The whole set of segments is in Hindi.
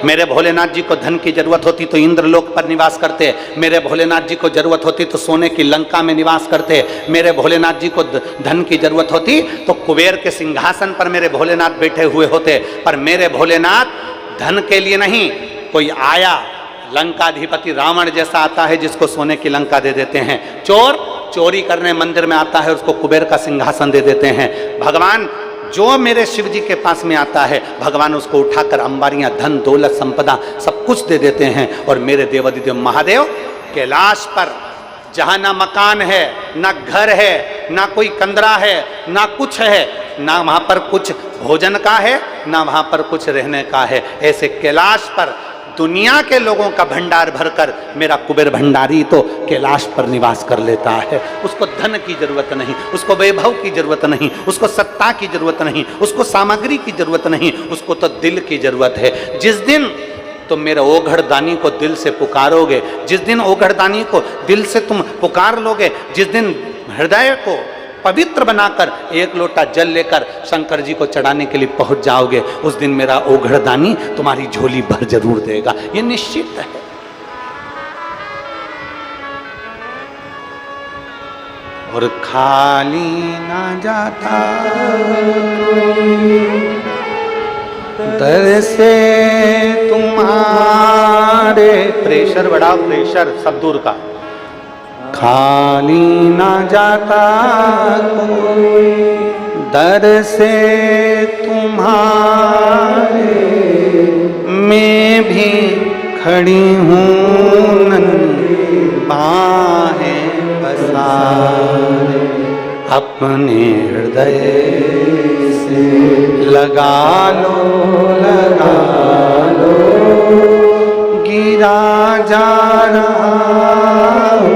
मेरे भोलेनाथ जी को धन की जरूरत होती तो इंद्रलोक पर निवास करते, मेरे भोलेनाथ जी को जरूरत होती तो सोने की लंका में निवास करते, मेरे भोलेनाथ जी को धन की जरूरत होती तो कुबेर के सिंहासन पर मेरे भोलेनाथ बैठे हुए होते। पर मेरे भोलेनाथ धन के लिए नहीं, कोई आया लंकाधिपति रावण जैसा आता है जिसको सोने की लंका दे देते हैं, चोर चोरी करने मंदिर में आता है उसको कुबेर का सिंहासन दे देते हैं। भगवान जो मेरे शिव जी के पास में आता है भगवान उसको उठाकर अंबारियां धन दौलत संपदा सब कुछ दे देते हैं। और मेरे देवाधिदेव महादेव कैलाश पर जहां ना मकान है, ना घर है, ना कोई कंदरा है, ना कुछ है, ना वहां पर कुछ भोजन का है, ना वहां पर कुछ रहने का है, ऐसे कैलाश पर दुनिया के लोगों का भंडार भरकर मेरा कुबेर भंडारी तो कैलाश पर निवास कर लेता है। उसको धन की जरूरत नहीं, उसको वैभव की जरूरत नहीं, उसको सत्ता की जरूरत नहीं, उसको सामग्री की जरूरत नहीं, उसको तो दिल की जरूरत है। जिस दिन तुम मेरे ओघड़दानी को दिल से पुकारोगे, जिस दिन ओघड़दानी को दिल से तुम पुकार लोगे, जिस दिन हृदय को पवित्र बनाकर एक लोटा जल लेकर शंकर जी को चढ़ाने के लिए पहुंच जाओगे, उस दिन मेरा ओघड़दानी तुम्हारी झोली भर जरूर देगा, ये निश्चित है। और खाली ना जाता दर से तुम्हारे, प्रेशर बढ़ाओ, प्रेशर सब दूर का। खाली ना जाता कोई दर से तुम्हारे, मैं भी खड़ी हूँ नन्ही बाहें पसारे, अपने हृदय से लगा लो गिरा जा रहा हो,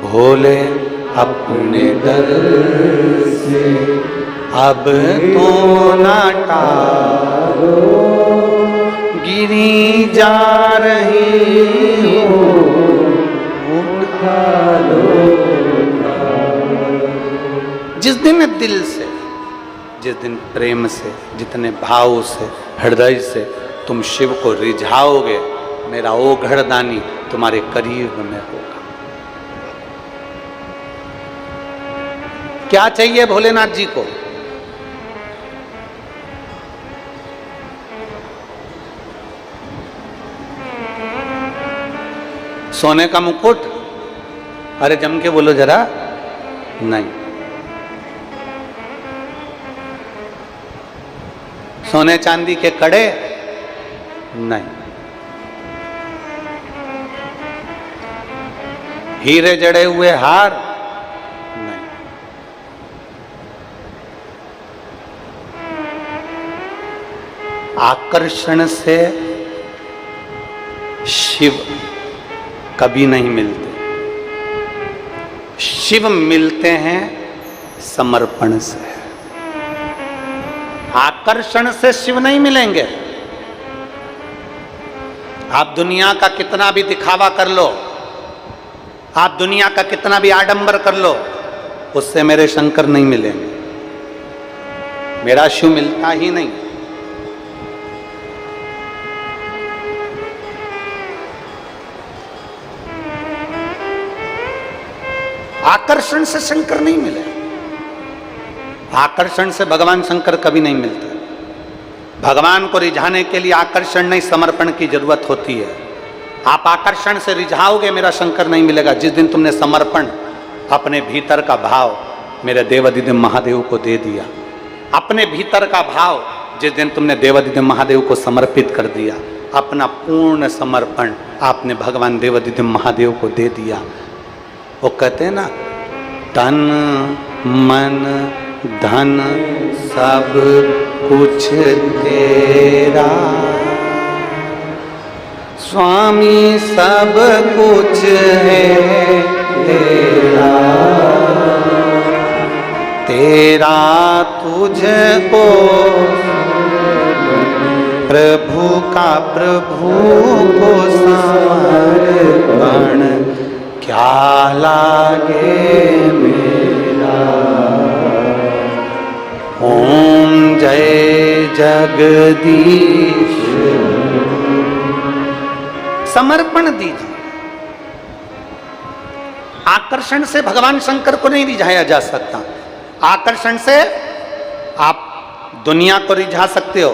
भोले अपने दर से अब तो ना टालो, गिरी जा रही हो, उठा लो। जिस दिन दिल से, जिस दिन प्रेम से, जितने भाव से, हृदय से तुम शिव को रिझाओगे, मेरा ओघड़दानी तुम्हारे करीब में होगा। क्या चाहिए भोलेनाथ जी को? सोने का मुकुट? अरे जम के बोलो जरा। नहीं। सोने चांदी के कड़े? नहीं। हीरे जड़े हुए हार? नहीं। आकर्षण से शिव कभी नहीं मिलते। शिव मिलते हैं समर्पण से। आकर्षण से शिव नहीं मिलेंगे। आप दुनिया का कितना भी दिखावा कर लो, आप दुनिया का कितना भी आडंबर कर लो, उससे मेरे शंकर नहीं मिलेंगे, मेरा शिव मिलता ही नहीं। आकर्षण से शंकर नहीं मिले। आकर्षण से भगवान शंकर कभी नहीं मिलते। भगवान को रिझाने के लिए आकर्षण नहीं, समर्पण की जरूरत होती है। आप आकर्षण से रिझाओगे, मेरा शंकर नहीं मिलेगा। जिस दिन तुमने समर्पण, अपने भीतर का भाव मेरे देवाधिदेव महादेव को दे दिया, अपने भीतर का भाव जिस दिन तुमने देवाधिदेव महादेव को समर्पित कर दिया, अपना पूर्ण समर्पण आपने भगवान देवाधिदेव महादेव को दे दिया, वो कहते हैं ना, तन मन धन सब कुछ तेरा, स्वामी सब कुछ है तेरा, तेरा तुझको प्रभु का प्रभु को समर्पण क्या लागे मेरा। जय जगदीश। समर्पण दीजिए। आकर्षण से भगवान शंकर को नहीं रिझाया जा सकता। आकर्षण से आप दुनिया को रिझा सकते हो,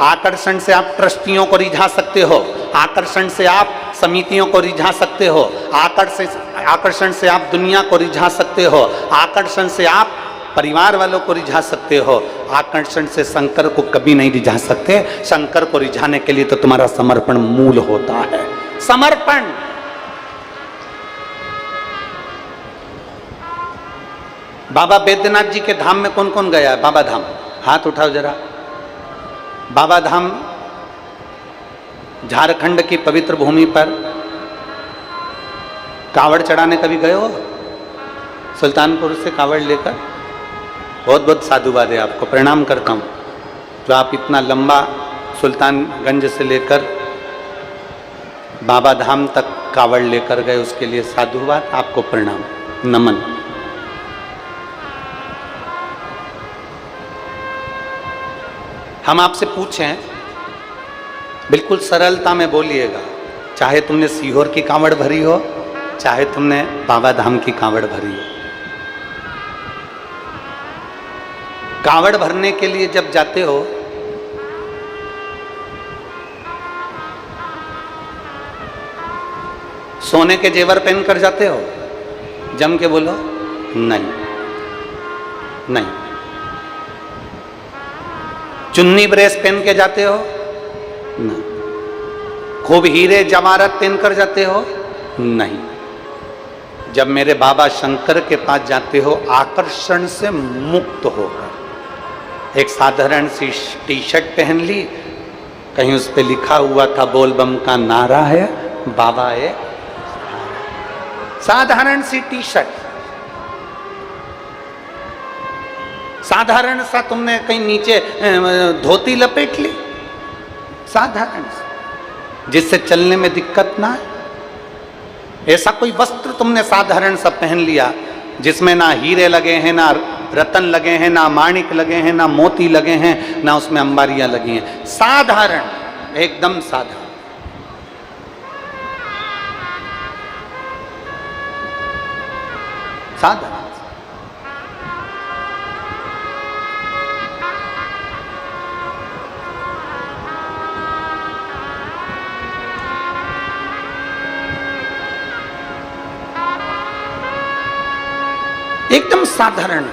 आकर्षण से आप ट्रस्टियों को रिझा सकते हो, आकर्षण से आप समितियों को रिझा सकते हो, आकर्षण से आप दुनिया को रिझा सकते हो, आकर्षण से आप परिवार वालों को रिझा सकते हो। आकर्षण से शंकर को कभी नहीं रिझा सकते। शंकर को रिझाने के लिए तो तुम्हारा समर्पण मूल होता है। समर्पण। बाबा बैद्यनाथ जी के धाम में कौन कौन गया है? बाबा धाम हाथ उठाओ जरा। बाबा धाम झारखंड की पवित्र भूमि पर कावड़ चढ़ाने कभी गए हो? सुल्तानपुर से कावड़ लेकर? बहुत बहुत साधुवाद है आपको, प्रणाम करता हूँ। जो आप इतना लंबा सुल्तानगंज से लेकर बाबा धाम तक कावड़ लेकर गए, उसके लिए साधुवाद, आपको प्रणाम, नमन। हम आपसे पूछें, बिल्कुल सरलता में बोलिएगा, चाहे तुमने सीहोर की कांवड़ भरी हो, चाहे तुमने बाबा धाम की कांवड़ भरी हो। कांवड़ भरने के लिए जब जाते हो सोने के जेवर पहनकर जाते हो? जम के बोलो। नहीं नहीं। चुन्नी ब्रेस पहन के जाते हो? नहीं। खूब हीरे जवाहरात पहनकर जाते हो? नहीं। जब मेरे बाबा शंकर के पास जाते हो आकर्षण से मुक्त होकर, एक साधारण सी टी शर्ट पहन ली, कहीं उस पे लिखा हुआ था बोल बम का नारा है, बाबा है, साधारण सी टी शर्ट, साधारण सा तुमने कहीं नीचे धोती लपेट ली, साधारण सा, जिससे चलने में दिक्कत ना है। ऐसा कोई वस्त्र तुमने साधारण सा पहन लिया जिसमें ना हीरे लगे हैं, ना रतन लगे हैं, ना माणिक लगे हैं, ना मोती लगे हैं, ना उसमें अंबारियां लगी हैं, साधारण, एकदम साधारण। साधारण। एकदम साधारण,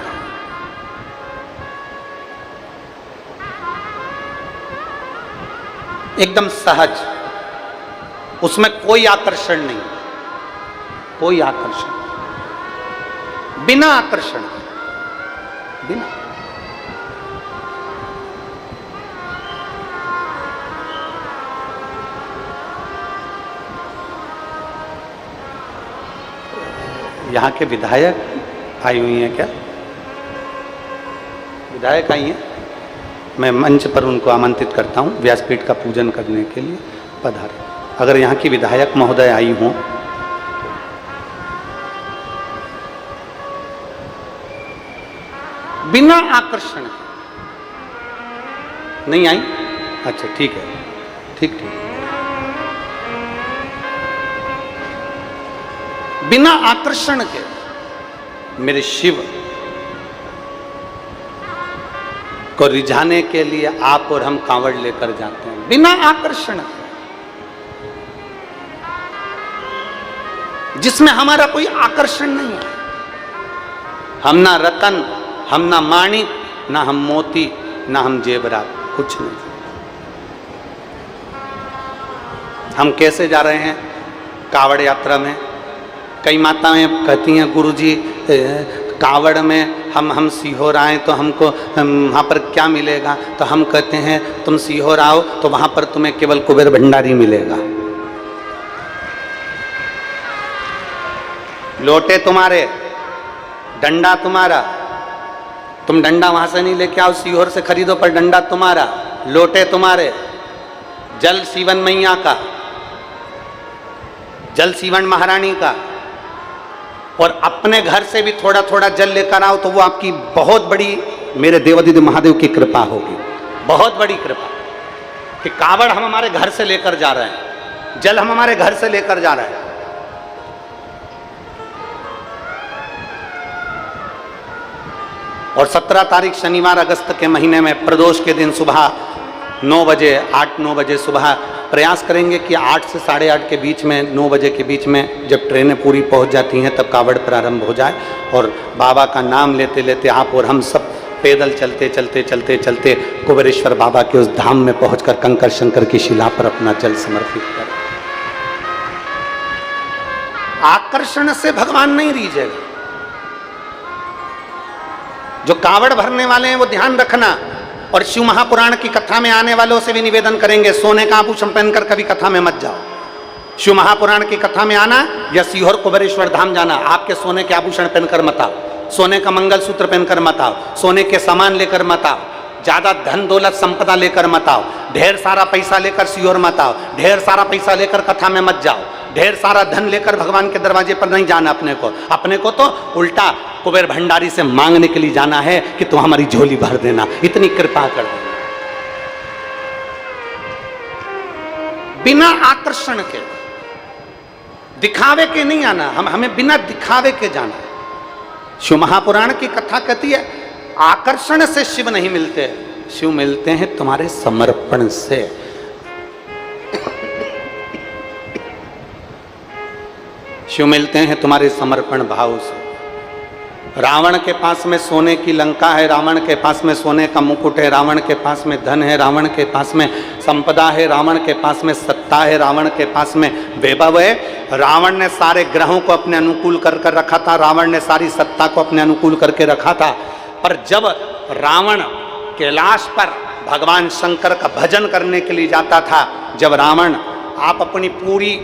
एकदम सहज, उसमें कोई आकर्षण नहीं, कोई आकर्षण, बिना आकर्षण, बिना। यहाँ के विधायक आई हुई हैं क्या? विधायक आई हैं? मैं मंच पर उनको आमंत्रित करता हूँ व्यासपीठ का पूजन करने के लिए, पधारें। अगर यहाँ की विधायक महोदय आई हों, बिना आकर्षण नहीं आई? अच्छा ठीक है, ठीक ठीक। बिना आकर्षण के मेरे शिव को रिझाने के लिए आप और हम कांवड़ लेकर जाते हैं, बिना आकर्षण, जिसमें हमारा कोई आकर्षण नहीं है। हम ना रतन, हम ना माणिक, ना हम मोती, ना हम जेवरात, कुछ नहीं। हम कैसे जा रहे हैं कांवड़ यात्रा में? कई माताएं कहती हैं गुरुजी कांवड़ में हम सीहोर आए तो हमको वहाँ पर क्या मिलेगा? तो हम कहते हैं तुम सीहोर आओ तो वहाँ पर तुम्हें केवल कुबेर भंडारी मिलेगा। लोटे तुम्हारे, डंडा तुम्हारा, तुम डंडा वहाँ से नहीं लेके आओ, सीहोर से खरीदो, पर डंडा तुम्हारा, लोटे तुम्हारे, जल सीवन मैया का, जल सीवन महारानी का, और अपने घर से भी थोड़ा थोड़ा जल लेकर आओ तो वो आपकी बहुत बड़ी, मेरे देवादिदेव महादेव की कृपा होगी, बहुत बड़ी कृपा कि कावड़ हम हमारे घर से लेकर जा रहे हैं, जल हम हमारे घर से लेकर जा रहे हैं। और 17 तारीख शनिवार अगस्त के महीने में प्रदोष के दिन सुबह 9 बजे, 8-9 बजे सुबह प्रयास करेंगे कि 8 से 8:30 के बीच में, 9 बजे के बीच में जब ट्रेनें पूरी पहुंच जाती हैं तब कावड़ प्रारंभ हो जाए और बाबा का नाम लेते लेते आप और हम सब पैदल चलते चलते चलते चलते कुबेरेश्वर बाबा के उस धाम में पहुंचकर कंकर शंकर की शिला पर अपना जल समर्पित करें। आकर्षण से भगवान नहीं रीझेगा। जो कावड़ भरने वाले हैं वो ध्यान रखना, और शिव महापुराण की कथा में आने वालों से भी निवेदन करेंगे, सोने का आभूषण पहनकर कभी कथा में मत जाओ। शिव महापुराण की कथा में आना या सीहोर कुबेरेश्वर धाम जाना, आपके सोने के आभूषण पहनकर मत आओ, सोने का मंगलसूत्र पहनकर मत आओ, सोने के सामान लेकर मत आओ, ज्यादा धन दौलत संपदा लेकर मत आओ, ढेर सारा पैसा लेकर सीहोर मत आओ, ढेर सारा पैसा लेकर कथा में मत जाओ, ढेर सारा धन लेकर भगवान के दरवाजे पर नहीं जाना। अपने को तो उल्टा कुबेर भंडारी से मांगने के लिए जाना है कि तुम हमारी झोली भर देना, इतनी कृपा कर देना। बिना आकर्षण के, दिखावे के नहीं आना, हमें बिना दिखावे के जाना है। शिव महापुराण की कथा कहती है आकर्षण से शिव नहीं मिलते, शिव मिलते हैं तुम्हारे समर्पण से। शिव मिलते हैं तुम्हारे समर्पण भाव से। रावण के पास में सोने की लंका है, रावण के पास में सोने का मुकुट है, रावण के पास में धन है, रावण के पास में संपदा है, रावण के पास में सत्ता है, रावण के पास में वैभव है। रावण ने सारे ग्रहों को अपने अनुकूल कर रखा था, रावण ने सारी सत्ता को अपने अनुकूल करके रखा था। पर जब रावण कैलाश पर भगवान शंकर का भजन करने के लिए जाता था, जब रावण, आप अपनी पूरी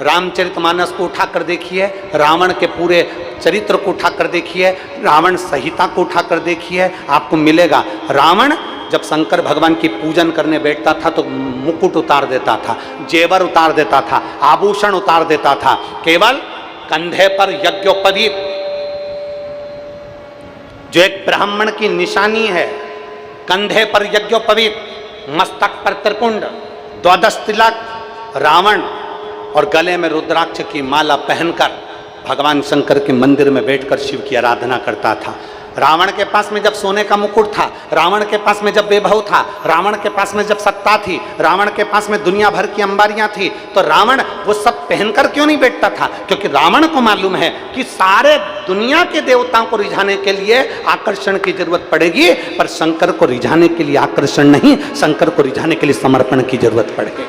रामचरितमानस को उठाकर देखिए, रावण के पूरे चरित्र को उठाकर देखिए, रावण संहिता को उठाकर देखिए, आपको मिलेगा रावण जब शंकर भगवान की पूजन करने बैठता था तो मुकुट उतार देता था, जेवर उतार देता था, आभूषण उतार देता था, केवल कंधे पर यज्ञोपवीत, जो एक ब्राह्मण की निशानी है, कंधे पर यज्ञोपवीत, मस्तक पर त्रिपुंड, 12 तिलक, रावण और गले में रुद्राक्ष की माला पहनकर भगवान शंकर के मंदिर में बैठकर शिव की आराधना करता था। रावण के पास में जब सोने का मुकुट था, रावण के पास में जब वैभव था, रावण के पास में जब सत्ता थी, रावण के पास में दुनिया भर की अंबारियां थी, तो रावण वो सब पहनकर क्यों नहीं बैठता था? क्योंकि रावण को मालूम है कि सारे दुनिया के देवताओं को रिझाने के लिए आकर्षण की जरूरत पड़ेगी, पर शंकर को रिझाने के लिए आकर्षण नहीं, शंकर को रिझाने के लिए समर्पण की जरूरत पड़ेगी।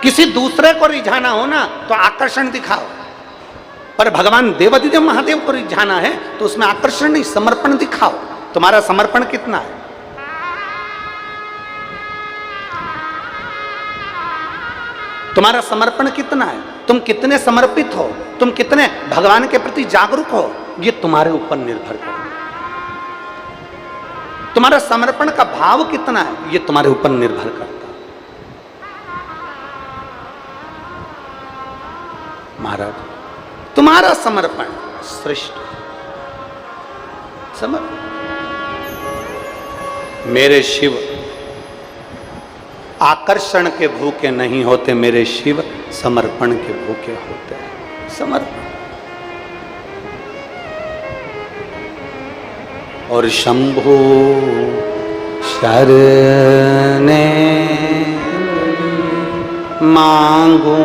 किसी दूसरे को रिझाना हो ना तो आकर्षण दिखाओ, पर भगवान देवादिदेव महादेव को रिझाना है तो उसमें आकर्षण नहीं, समर्पण दिखाओ। तुम्हारा समर्पण कितना है? तुम्हारा समर्पण कितना है? तुम कितने समर्पित हो, तुम कितने भगवान के प्रति जागरूक हो, ये तुम्हारे ऊपर निर्भर करता है। तुम्हारा समर्पण का भाव कितना है, ये तुम्हारे ऊपर निर्भर करता है। महाराज, तुम्हारा समर्पण श्रेष्ठ समर्पण। मेरे शिव आकर्षण के भूखे नहीं होते, मेरे शिव समर्पण के भूखे होते हैं। समर्पण। और शंभु शरणे मांगू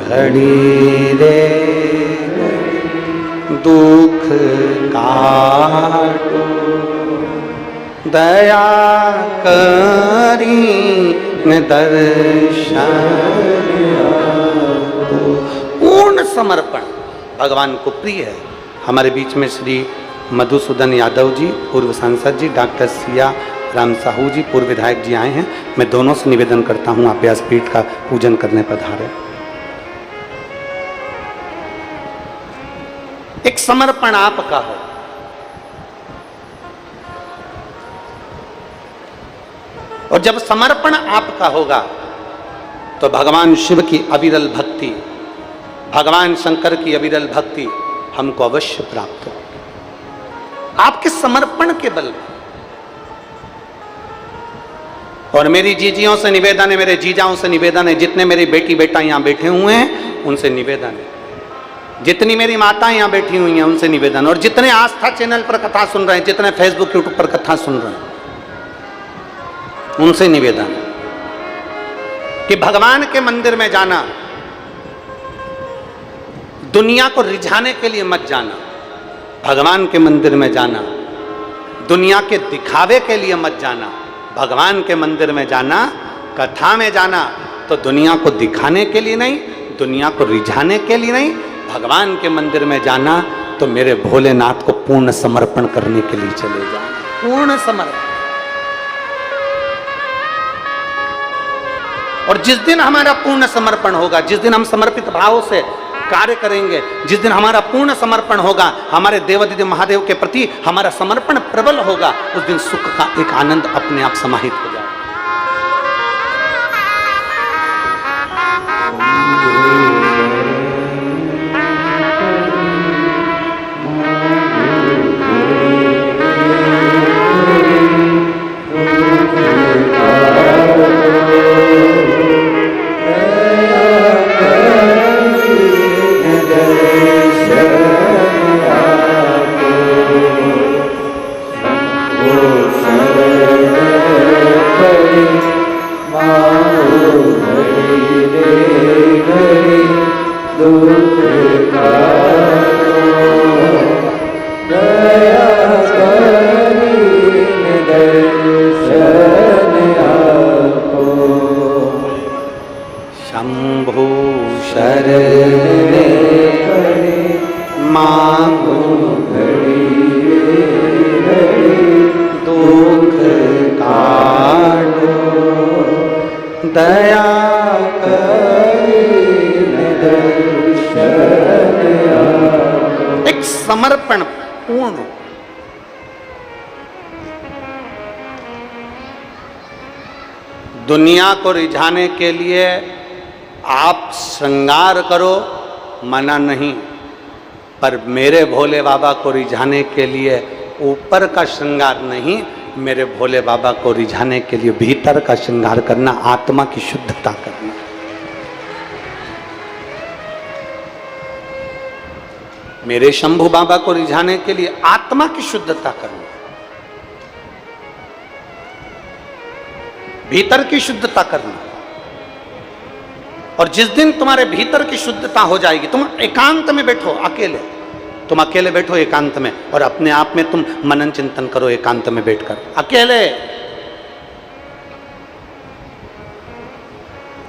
घड़ी रे, दुख काटो दया करी दर्शन। पूर्ण समर्पण भगवान को प्रिय है। हमारे बीच में श्री मधुसूदन यादव जी, पूर्व सांसद जी, डॉक्टर सिया राम साहू जी, पूर्व विधायक जी आए हैं। मैं दोनों से निवेदन करता हूं, आप व्यासपीठ का पूजन करने पधारे। एक समर्पण आपका हो, और जब समर्पण आपका होगा तो भगवान शिव की अविरल भक्ति, भगवान शंकर की अविरल भक्ति हमको अवश्य प्राप्त हो, आपके समर्पण के बल पर। और मेरी जीजियों से निवेदन है, मेरे जीजाओं से निवेदन है, जितने मेरी बेटी बेटा यहां बैठे हुए हैं उनसे निवेदन है, जितनी मेरी माताएं यहां बैठी हुई हैं उनसे निवेदन, और जितने आस्था चैनल पर कथा सुन रहे हैं, जितने फेसबुक यूट्यूब पर कथा सुन रहे हैं, उनसे निवेदन कि भगवान के मंदिर में जाना दुनिया को रिझाने के लिए मत जाना, भगवान के मंदिर में जाना दुनिया के दिखावे के लिए मत जाना, भगवान के मंदिर में जाना, कथा में जाना तो दुनिया को दिखाने के लिए नहीं, दुनिया को रिझाने के लिए नहीं, भगवान के मंदिर में जाना तो मेरे भोलेनाथ को पूर्ण समर्पण करने के लिए चले जाना, पूर्ण समर्पण। और जिस दिन हमारा पूर्ण समर्पण होगा, जिस दिन हम समर्पित भाव से कार्य करेंगे, जिस दिन हमारा पूर्ण समर्पण होगा, हमारे देवादिदेव महादेव के प्रति हमारा समर्पण प्रबल होगा, उस दिन सुख का एक आनंद अपने आप समाहित हो जाएगा। एक समर्पण पूर्ण। दुनिया को रिझाने के लिए आप श्रृंगार करो, मना नहीं, पर मेरे भोले बाबा को रिझाने के लिए ऊपर का श्रृंगार नहीं, मेरे भोले बाबा को रिझाने के लिए भीतर का श्रृंगार करना, आत्मा की शुद्धता करना। मेरे शंभू बाबा को रिझाने के लिए आत्मा की शुद्धता करना, भीतर की शुद्धता करना। और जिस दिन तुम्हारे भीतर की शुद्धता हो जाएगी, तुम एकांत में बैठो, अकेले, तुम अकेले बैठो एकांत में और अपने आप में तुम मनन चिंतन करो, एकांत में बैठकर अकेले,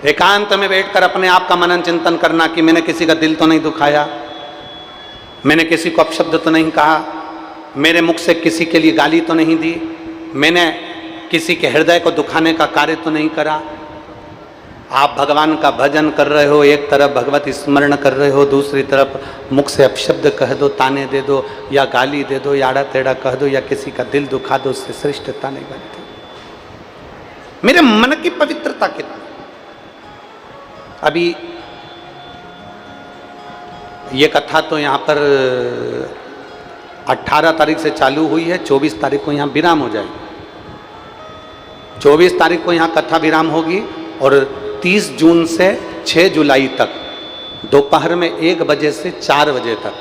एकांत में बैठकर अपने आप का मनन चिंतन करना कि मैंने किसी का दिल तो नहीं दुखाया, मैंने किसी को अपशब्द तो नहीं कहा, मेरे मुख से किसी के लिए गाली तो नहीं दी, मैंने किसी के हृदय को दुखाने का कार्य तो नहीं करा। आप भगवान का भजन कर रहे हो, एक तरफ भगवत स्मरण कर रहे हो, दूसरी तरफ मुख से अपशब्द कह दो, ताने दे दो या गाली दे दो या आड़ा टेढ़ा कह दो या किसी का दिल दुखा दो, उससे श्रेष्ठता नहीं बनती। मेरे मन की पवित्रता कितनी। अभी ये कथा तो यहाँ पर 18 तारीख से चालू हुई है, 24 तारीख को यहाँ विराम हो जाएगी। 24 तारीख को यहाँ कथा विराम होगी और 30 जून से 6 जुलाई तक दोपहर में 1 बजे से 4 बजे तक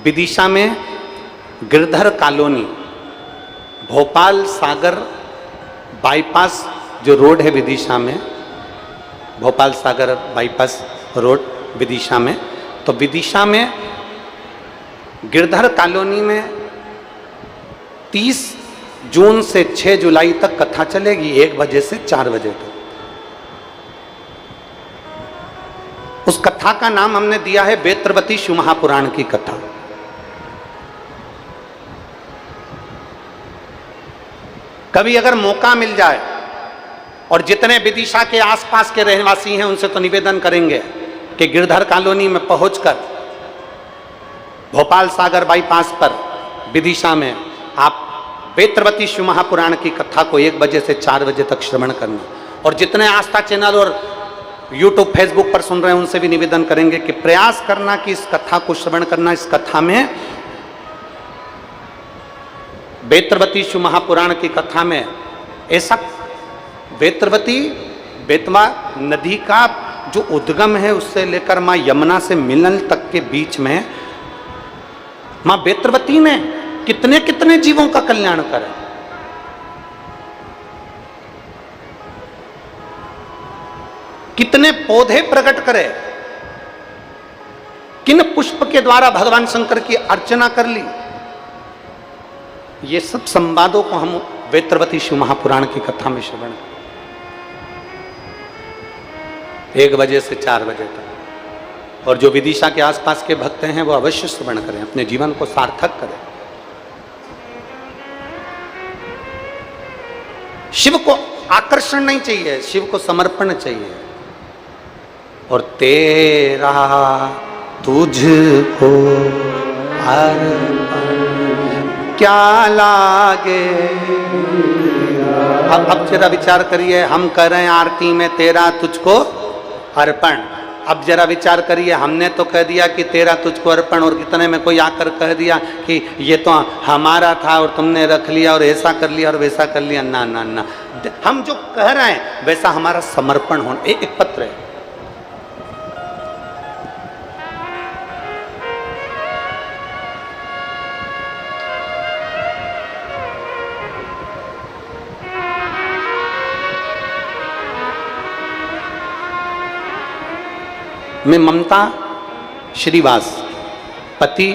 विदिशा में गिरधर कॉलोनी, भोपाल सागर बाईपास जो रोड है विदिशा में, भोपाल सागर बाईपास रोड विदिशा में, तो विदिशा में गिरधर कॉलोनी में 30 जून से 6 जुलाई तक कथा चलेगी, 1 बजे से 4 बजे तक। उस कथा का नाम हमने दिया है वेत्रवती शिव महापुराण की कथा। कभी अगर मौका मिल जाए, और जितने विदिशा के आसपास के रहवासी हैं उनसे तो निवेदन करेंगे कि गिरधर कॉलोनी में पहुंचकर भोपाल सागर बाईपास पर विदिशा में आप वेत्रवती शिव महापुराण की कथा को 1 बजे से 4 बजे तक श्रवण करना। और जितने आस्था चैनल और यूट्यूब फेसबुक पर सुन रहे हैं उनसे भी निवेदन करेंगे कि प्रयास करना कि इस कथा को श्रवण करना। इस कथा में बेत्रवती शिव महापुराण की कथा में ऐसा बेत्रवती बेतवा नदी का जो उद्गम है उससे लेकर मां यमुना से मिलन तक के बीच में मां बेत्रवती ने कितने कितने जीवों का कल्याण करा। कितने पौधे प्रकट करे, किन पुष्प के द्वारा भगवान शंकर की अर्चना कर ली। ये सब संवादों को हम बेत्रवती शिव महापुराण की कथा में श्रवण 1 बजे से 4 बजे तक। और जो विदिशा के आसपास के भक्त हैं वो अवश्य श्रवण करें, अपने जीवन को सार्थक करें। शिव को आकर्षण नहीं चाहिए, शिव को समर्पण चाहिए। और तेरा तुझको क्या लागे। अब जरा विचार करिए, हम करें आरती में तेरा तुझको अर्पण। अब जरा विचार करिए, हमने तो कह दिया कि तेरा तुझको अर्पण और कितने में कोई आकर कह दिया कि ये तो हमारा था और तुमने रख लिया और ऐसा कर लिया और वैसा कर लिया। ना ना ना, हम जो कह रहे हैं वैसा हमारा समर्पण होना। एक पत्र है, मैं ममता श्रीवास, पति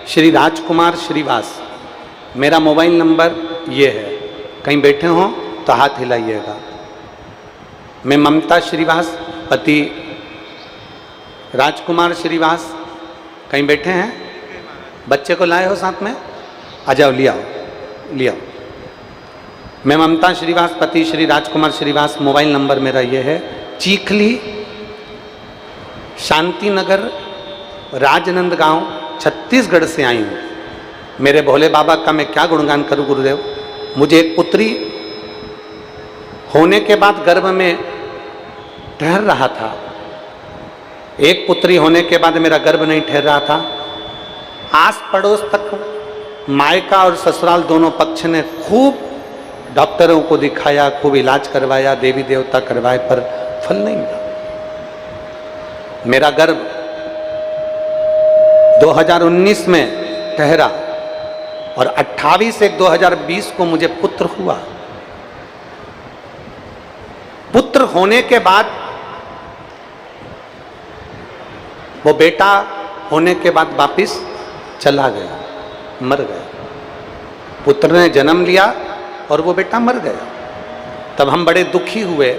श्री राजकुमार श्रीवास। मेरा मोबाइल नंबर ये है, कहीं बैठे हो तो हाथ हिलाइएगा। मैं ममता श्रीवास, पति राजकुमार श्रीवास। कहीं बैठे हैं? बच्चे को लाए हो साथ में? आ जाओ, ले आओ ले आओ। मैं ममता श्रीवास, पति श्री राजकुमार श्रीवास। मोबाइल नंबर मेरा ये है। चीखली, शांति नगर, राजनंदगांव, छत्तीसगढ़ से आई हूँ। मेरे भोले बाबा का मैं क्या गुणगान करूँ गुरुदेव। मुझे एक पुत्री होने के बाद गर्भ में ठहर रहा था। एक पुत्री होने के बाद मेरा गर्भ नहीं ठहर रहा था। आस पड़ोस तक मायका और ससुराल दोनों पक्ष ने खूब डॉक्टरों को दिखाया, खूब इलाज करवाया, देवी देवता करवाए, पर फल नहीं मिला। मेरा गर्भ 2019 में ठहरा और 28/1/2020 को मुझे पुत्र हुआ। पुत्र होने के बाद वो बेटा होने के बाद वापिस चला गया, मर गया। पुत्र ने जन्म लिया और वो बेटा मर गया। तब हम बड़े दुखी हुए।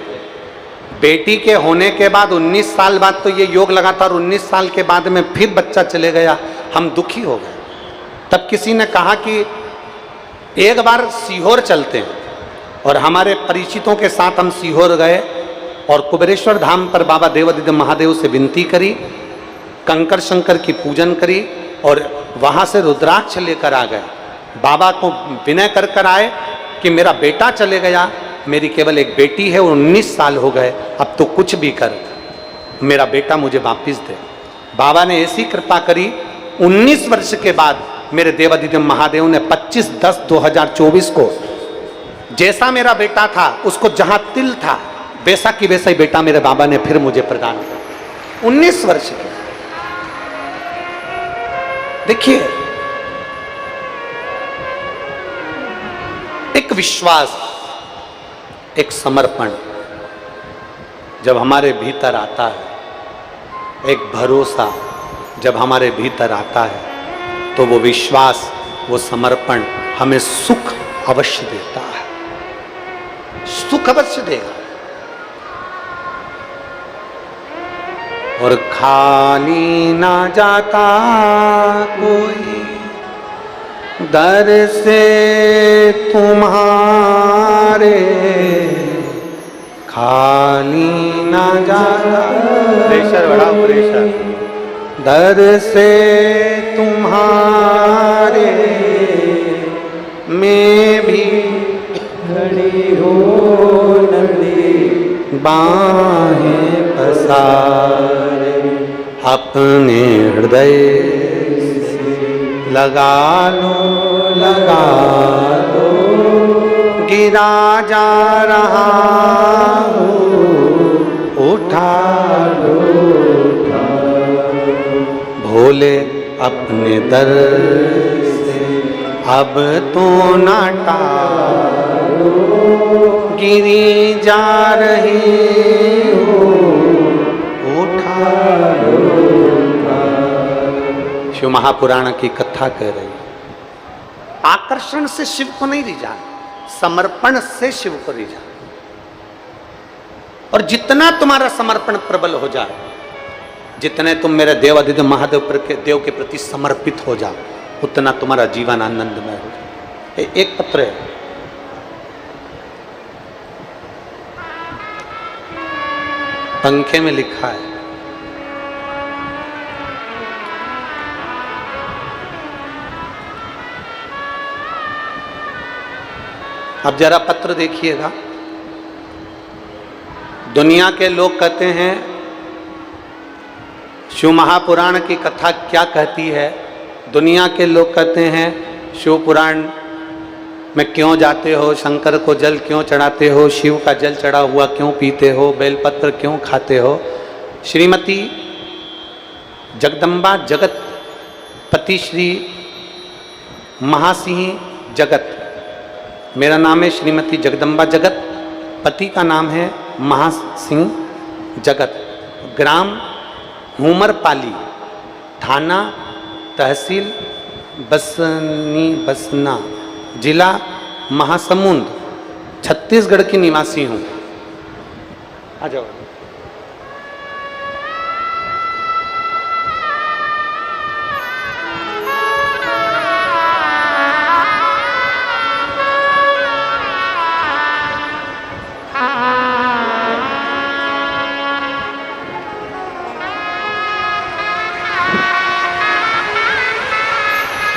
बेटी के होने के बाद 19 साल बाद तो ये योग लगातार 19 साल के बाद में फिर बच्चा चले गया। हम दुखी हो गए। तब किसी ने कहा कि एक बार सीहोर चलते हैं, और हमारे परिचितों के साथ हम सीहोर गए और कुबेरेश्वर धाम पर बाबा देवादिदेव महादेव से विनती करी, कंकर शंकर की पूजन करी और वहाँ से रुद्राक्ष लेकर आ गए। बाबा को विनय कर कर आए कि मेरा बेटा चले गया, मेरी केवल एक बेटी है, 19 साल हो गए, अब तो कुछ भी कर, मेरा बेटा मुझे वापिस दे। बाबा ने ऐसी कृपा करी, 19 वर्ष के बाद मेरे देवादिदेव महादेव ने 25/10/2024 को जैसा मेरा बेटा था, उसको जहां तिल था वैसा की वैसा ही बेटा मेरे बाबा ने फिर मुझे प्रदान किया। 19 वर्ष के। देखिए, एक विश्वास, एक समर्पण जब हमारे भीतर आता है, एक भरोसा जब हमारे भीतर आता है, तो वो विश्वास, वो समर्पण हमें सुख अवश्य देता है, सुख अवश्य देगा। और खाली ना जाता कोई दर से तुम्हारे, खाली ना जाता, प्रेशर बढ़ा, प्रेशर, दर से तुम्हारे मैं भी खड़ी हो नंदी बाहें पसारे, अपने हृदय लगा लो, लगा लो, गिरा जा रहा हूँ, उठा लो, भोले अपने दर से अब तो ना टालो, गिरी जा रही हो, उठा लो। शिव महापुराण की कथा कह रही, आकर्षण से शिव को नहीं रिझा, समर्पण से शिव को रिझा। और जितना तुम्हारा समर्पण प्रबल हो जाए, जितने तुम मेरे देव अधिदेव महादेव देव के प्रति समर्पित हो जाओ, उतना तुम्हारा जीवन आनंदमय हो जाए। एक पत्र है, पंखे में लिखा है, अब जरा पत्र देखिएगा। दुनिया के लोग कहते हैं शिव महापुराण की कथा क्या कहती है। दुनिया के लोग कहते हैं शिव पुराण में क्यों जाते हो, शंकर को जल क्यों चढ़ाते हो, शिव का जल चढ़ा हुआ क्यों पीते हो, बेलपत्र क्यों खाते हो। श्रीमती जगदम्बा जगत पति श्री महासिंह जगत, मेरा नाम है श्रीमती जगदम्बा जगत, पति का नाम है महासिंह जगत, ग्राम हुमरपाली, थाना तहसील बसना, जिला महासमुंद, छत्तीसगढ़ की निवासी हूँ। आ जाओ।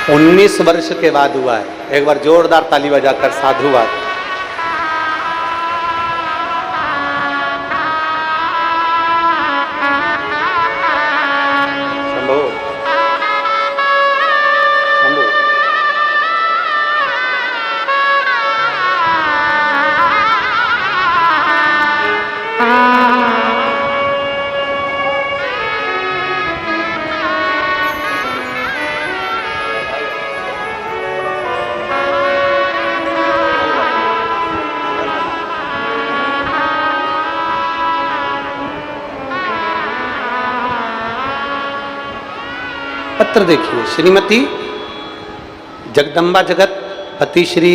उन्नीस वर्ष के बाद हुआ है। एक बार जोरदार ताली बजाकर साधुवाद। शंभो शंभो। पत्र देखिए, श्रीमती जगदम्बा जगत पति श्री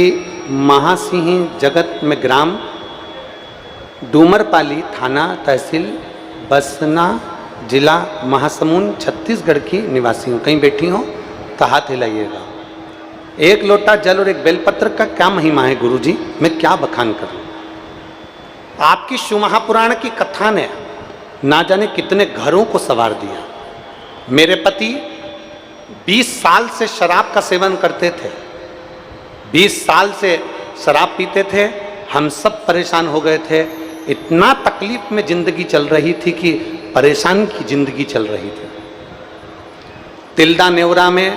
महासिंह जगत में ग्राम डूमरपाली, थाना तहसील बसना, जिला महासमुंद, छत्तीसगढ़ की निवासी हूँ। कहीं बैठी हो तो हाथ हिलाइएगा। एक लोटा जल और एक बेलपत्र का क्या महिमा है गुरुजी, मैं क्या बखान करूं। आपकी शिव महापुराण की कथा ने ना जाने कितने घरों को संवार दिया। मेरे पति 20 साल से शराब का सेवन करते थे, 20 साल से शराब पीते थे, हम सब परेशान हो गए थे। इतना तकलीफ में जिंदगी चल रही थी कि परेशान की जिंदगी चल रही थी। तिल्दा नेवरा में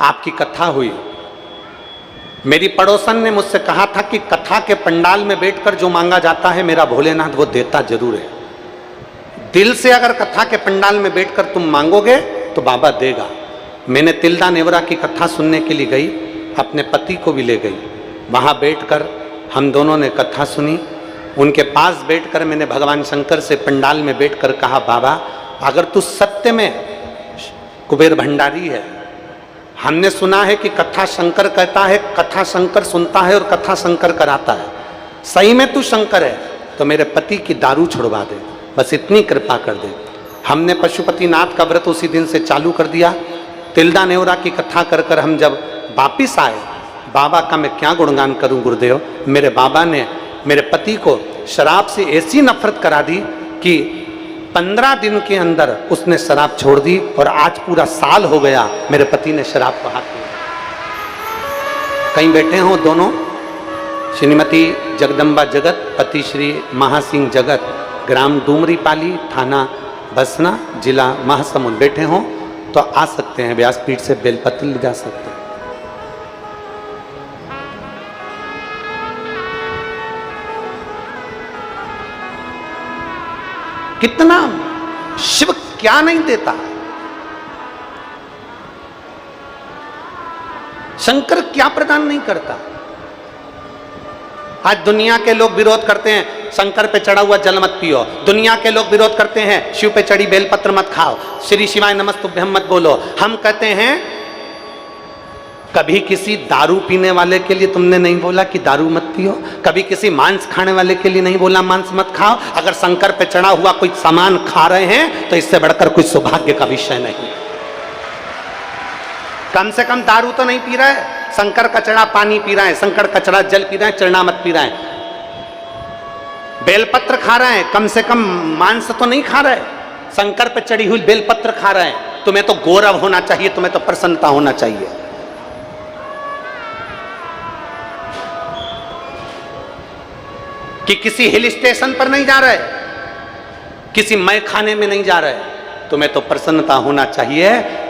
आपकी कथा हुई। मेरी पड़ोसन ने मुझसे कहा था कि कथा के पंडाल में बैठकर जो मांगा जाता है मेरा भोलेनाथ वो देता जरूर है। दिल से अगर कथा के पंडाल में बैठकर तुम मांगोगे तो बाबा देगा। मैंने तिल्दा नेवरा की कथा सुनने के लिए गई, अपने पति को भी ले गई। वहाँ बैठकर हम दोनों ने कथा सुनी। उनके पास बैठकर मैंने भगवान शंकर से पंडाल में बैठकर कहा, बाबा अगर तू सत्य में कुबेर भंडारी है, हमने सुना है कि कथा शंकर कहता है, कथा शंकर सुनता है और कथा शंकर कराता है, सही में तू शंकर है तो मेरे पति की दारू छुड़वा दे, बस इतनी कृपा कर दे। हमने पशुपतिनाथ का व्रत उसी दिन से चालू कर दिया। तिल्दा नेवरा की कथा कर कर हम जब वापिस आए, बाबा का मैं क्या गुणगान करूं गुरुदेव। मेरे बाबा ने मेरे पति को शराब से ऐसी नफरत करा दी कि 15 दिन के अंदर उसने शराब छोड़ दी और आज पूरा साल हो गया मेरे पति ने शराब को हाथ दिया। कहीं बैठे हो दोनों, श्रीमती जगदम्बा जगत, पति श्री महासिंह जगत, ग्राम डूमरीपाली, थाना बसना, जिला महासमुंद बैठे हों तो आ सकते हैं, व्यासपीठ से बेलपत्र ले जा सकते हैं। कितना शिव क्या नहीं देता, शंकर क्या प्रदान नहीं करता। आज दुनिया के लोग विरोध करते हैं शंकर पे चढ़ा हुआ जल मत पियो, दुनिया के लोग विरोध करते हैं शिव पे चढ़ी बेलपत्र मत खाओ, श्री शिवाय नमस्तुभ्यम मत बोलो। हम कहते हैं कभी किसी दारू पीने वाले के लिए तुमने नहीं बोला कि दारू मत पियो, कभी किसी मांस खाने वाले के लिए नहीं बोला मांस मत खाओ। अगर शंकर पे चढ़ा हुआ कोई सामान खा रहे हैं तो इससे बढ़कर कोई सौभाग्य का विषय नहीं। कम से कम दारू तो नहीं पी रहा है, शंकर का चढ़ा पानी पी रहा है, शंकर का चढ़ा जल पी रहा है, चरणामृत पी रहा है, बेलपत्र खा रहा है, कम से कम मांस तो नहीं खा रहा है, शंकर पे चढ़ी हुई बेलपत्र खा रहा है। तुम्हें तो गौरव होना चाहिए, तुम्हें तो प्रसन्नता होना चाहिए। कि किसी हिल स्टेशन पर नहीं जा रहे, किसी मय खाने में नहीं जा रहे, तुम्हें तो प्रसन्नता होना चाहिए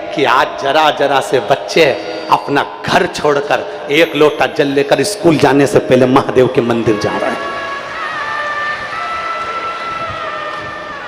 कि आज जरा जरा से बच्चे अपना घर छोड़कर एक लोटा जल लेकर स्कूल जाने से पहले महादेव के मंदिर जा रहे हैं,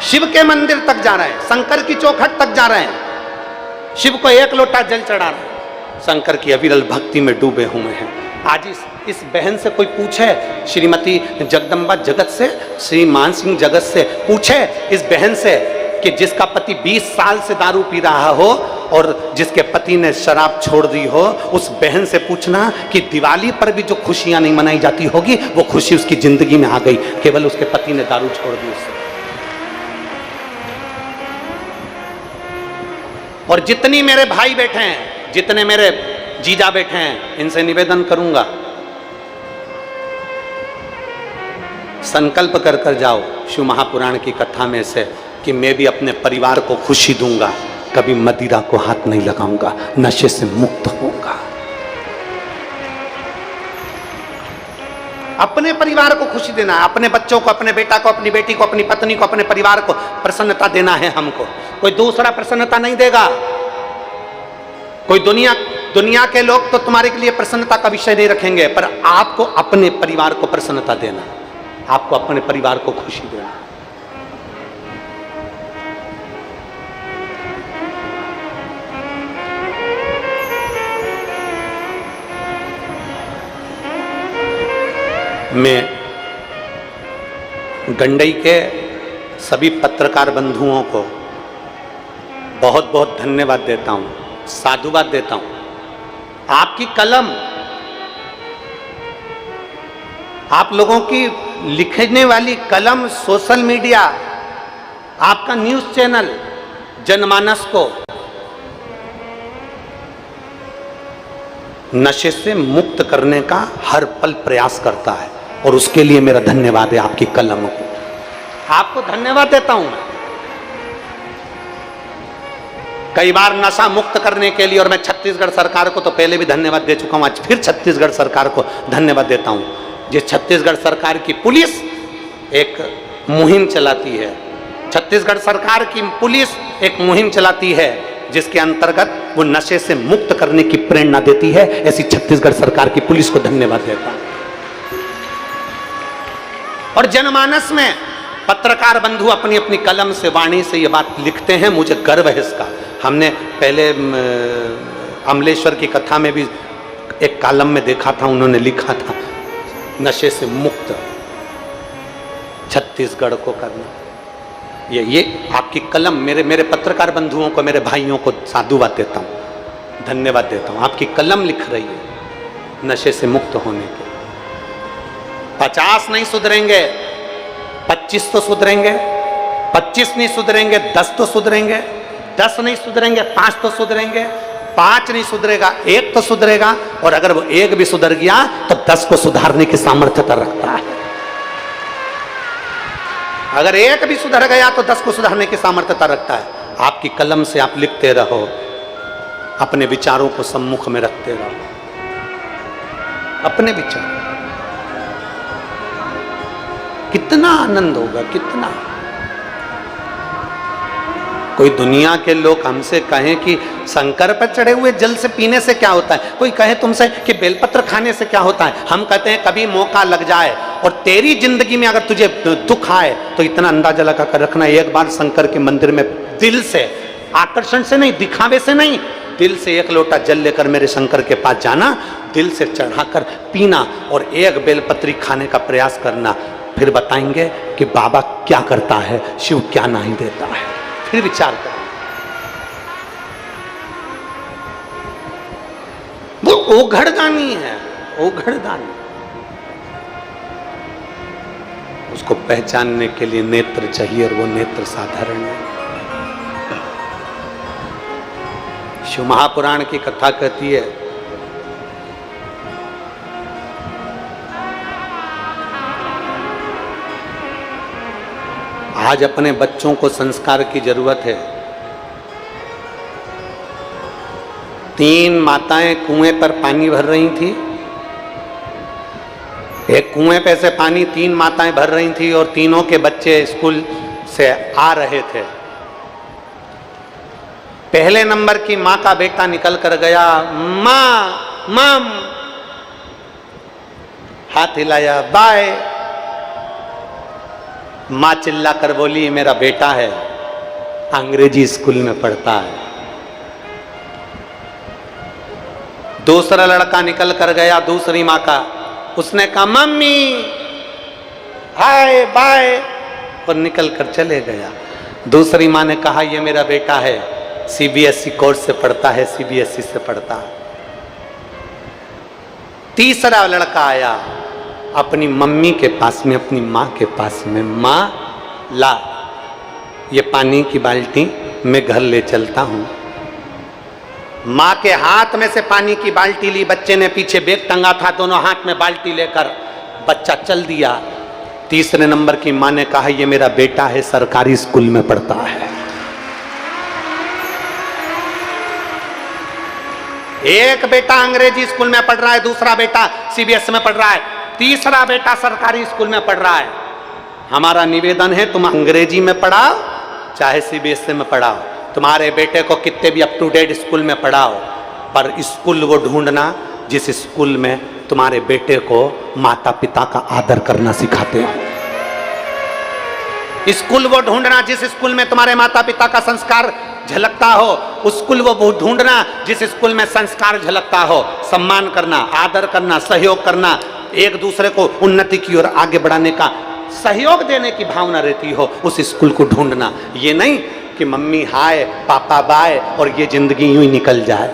शिव के मंदिर तक जा रहे हैं, शंकर की चौखट तक जा रहे हैं, शिव को एक लोटा जल चढ़ा रहे हैं, शंकर की अविरल भक्ति में डूबे हुए हैं। आज इस बहन से कोई पूछे, श्रीमती जगदम्बा जगत से, श्री मान सिंह जगत से पूछे इस बहन से कि जिसका पति 20 साल से दारू पी रहा हो और जिसके पति ने शराब छोड़ दी हो, उस बहन से पूछना कि दिवाली पर भी जो खुशियां नहीं मनाई जाती होगी वो खुशी उसकी जिंदगी में आ गई, केवल उसके पति ने दारू छोड़ दी उससे। और जितनी मेरे भाई बैठे हैं, जितने मेरे जीजा बैठे हैं, इनसे निवेदन करूंगा, संकल्प कर कर जाओ शिव महापुराण की कथा में से कि मैं भी अपने परिवार को खुशी दूंगा, कभी मदिरा को हाथ नहीं लगाऊंगा, नशे से मुक्त होऊंगा। अपने परिवार को खुशी देना है, अपने बच्चों को, अपने बेटा को, अपनी बेटी को, अपनी पत्नी को, अपने परिवार को प्रसन्नता देना है हमको। कोई दूसरा प्रसन्नता नहीं देगा, कोई दुनिया के लोग तो तुम्हारे के लिए प्रसन्नता का विषय नहीं रखेंगे, पर आपको अपने परिवार को प्रसन्नता देना, आपको अपने परिवार को खुशी देना। मैं गंडई के सभी पत्रकार बंधुओं को बहुत बहुत धन्यवाद देता हूं, साधुवाद देता हूं। आपकी कलम, आप लोगों की लिखने वाली कलम, सोशल मीडिया, आपका न्यूज चैनल जनमानस को नशे से मुक्त करने का हर पल प्रयास करता है और उसके लिए मेरा धन्यवाद है आपकी कलम को। आपको धन्यवाद देता हूं मैं। कई बार नशा मुक्त करने के लिए, और मैं छत्तीसगढ़ सरकार को तो पहले भी धन्यवाद दे चुका हूं, आज फिर छत्तीसगढ़ सरकार को धन्यवाद देता हूं। जिस छत्तीसगढ़ सरकार की पुलिस एक मुहिम चलाती है, छत्तीसगढ़ सरकार की पुलिस एक मुहिम चलाती है जिसके अंतर्गत वो नशे से मुक्त करने की प्रेरणा देती है, ऐसी छत्तीसगढ़ सरकार की पुलिस को धन्यवाद देता हूं। और जनमानस में पत्रकार बंधु अपनी अपनी कलम से, वाणी से ये बात लिखते हैं, मुझे गर्व है इसका। हमने पहले अमलेश्वर की कथा में भी एक कॉलम में देखा था, उन्होंने लिखा था नशे से मुक्त छत्तीसगढ़ को करना। ये आपकी कलम, मेरे पत्रकार बंधुओं को, मेरे भाइयों को साधुवाद देता हूँ, धन्यवाद देता हूँ। आपकी कलम लिख रही है नशे से मुक्त होने के। 50 नहीं सुधरेंगे, 25 तो सुधरेंगे, 25 नहीं सुधरेंगे, 10 तो सुधरेंगे, 10 नहीं सुधरेंगे, 5 तो सुधरेंगे, 5 नहीं सुधरेगा, 1 तो सुधरेगा, और अगर वो 1 भी सुधर गया तो 10 को सुधारने की सामर्थ्यता रखता है। अगर 1 भी सुधर गया तो 10 को सुधारने की सामर्थ्यता रखता है। आपकी कलम से आप लिखते रहो, अपने विचारों को सम्मुख में रखते रहो, अपने विचार। कितना आनंद होगा, कितना। कोई दुनिया के लोग हमसे कहें कि शंकर पर चढ़े हुए जल से पीने से क्या होता है, कोई कहे तुमसे कि बेलपत्र खाने से क्या होता है, हम कहते हैं कभी मौका लग जाए और तेरी जिंदगी में अगर तुझे दुख आए तो इतना अंदाजा लगा कर रखना, एक बार शंकर के मंदिर में दिल से, आकर्षण से नहीं, दिखावे से नहीं, दिल से एक लोटा जल लेकर मेरे शंकर के पास जाना, दिल से चढ़ाकर पीना और एक बेलपत्री खाने का प्रयास करना, फिर बताएंगे कि बाबा क्या करता है, शिव क्या नहीं देता है, फिर विचार करें। वो ओघड़दानी है, ओघड़दानी। उसको पहचानने के लिए नेत्र चाहिए और वो नेत्र साधारण नहीं। शिव महापुराण की कथा कहती है, आज अपने बच्चों को संस्कार की जरूरत है। 3 माताएं कुएं पर पानी भर रही थी, एक कुएं पे से पानी 3 माताएं भर रही थी और तीनों के बच्चे स्कूल से आ रहे थे। पहले नंबर की माँ का बेटा निकल कर गया, माँ मम, हाथ हिलाया, बाय। माँ चिल्ला कर बोली मेरा बेटा है, अंग्रेजी स्कूल में पढ़ता है। दूसरा लड़का निकल कर गया, दूसरी माँ का, उसने कहा मम्मी हाय बाय और निकल कर चले गया। दूसरी माँ ने कहा ये मेरा बेटा है, सीबीएसई कोर्स से पढ़ता है, सीबीएसई से पढ़ता है। तीसरा लड़का आया अपनी मम्मी के पास में, अपनी माँ के पास में, माँ ला ये पानी की बाल्टी मैं घर ले चलता हूँ। माँ के हाथ में से पानी की बाल्टी ली, बच्चे ने पीछे बैग टंगा था, दोनों हाथ में बाल्टी लेकर बच्चा चल दिया। तीसरे नंबर की माँ ने कहा ये मेरा बेटा है, सरकारी स्कूल में पढ़ता है। एक बेटा अंग्रेजी स्कूल में पढ़ रहा है, दूसरा बेटा सीबीएसई में पढ़ रहा है, तीसरा बेटा सरकारी स्कूल में पढ़ रहा है। हमारा निवेदन है तुम अंग्रेजी में पढ़ाओ चाहे सीबीएसई में पढ़ाओ, तुम्हारे बेटे को कितने भी अप टू डेट स्कूल में पढ़ाओ, पर स्कूल वो ढूंढना जिस स्कूल में तुम्हारे बेटे को माता पिता का आदर करना सिखाते हो। स्कूल वो ढूंढना जिस स्कूल में तुम्हारे माता पिता का संस्कार झलकता हो, स्कूल वो ढूंढना जिस स्कूल में संस्कार झलकता हो, सम्मान करना, आदर करना, सहयोग करना, एक दूसरे को उन्नति की ओर आगे बढ़ाने का सहयोग देने की भावना रहती हो, उस स्कूल को ढूंढना। ये नहीं कि मम्मी हाय पापा बाय और ये जिंदगी यूं ही निकल जाए।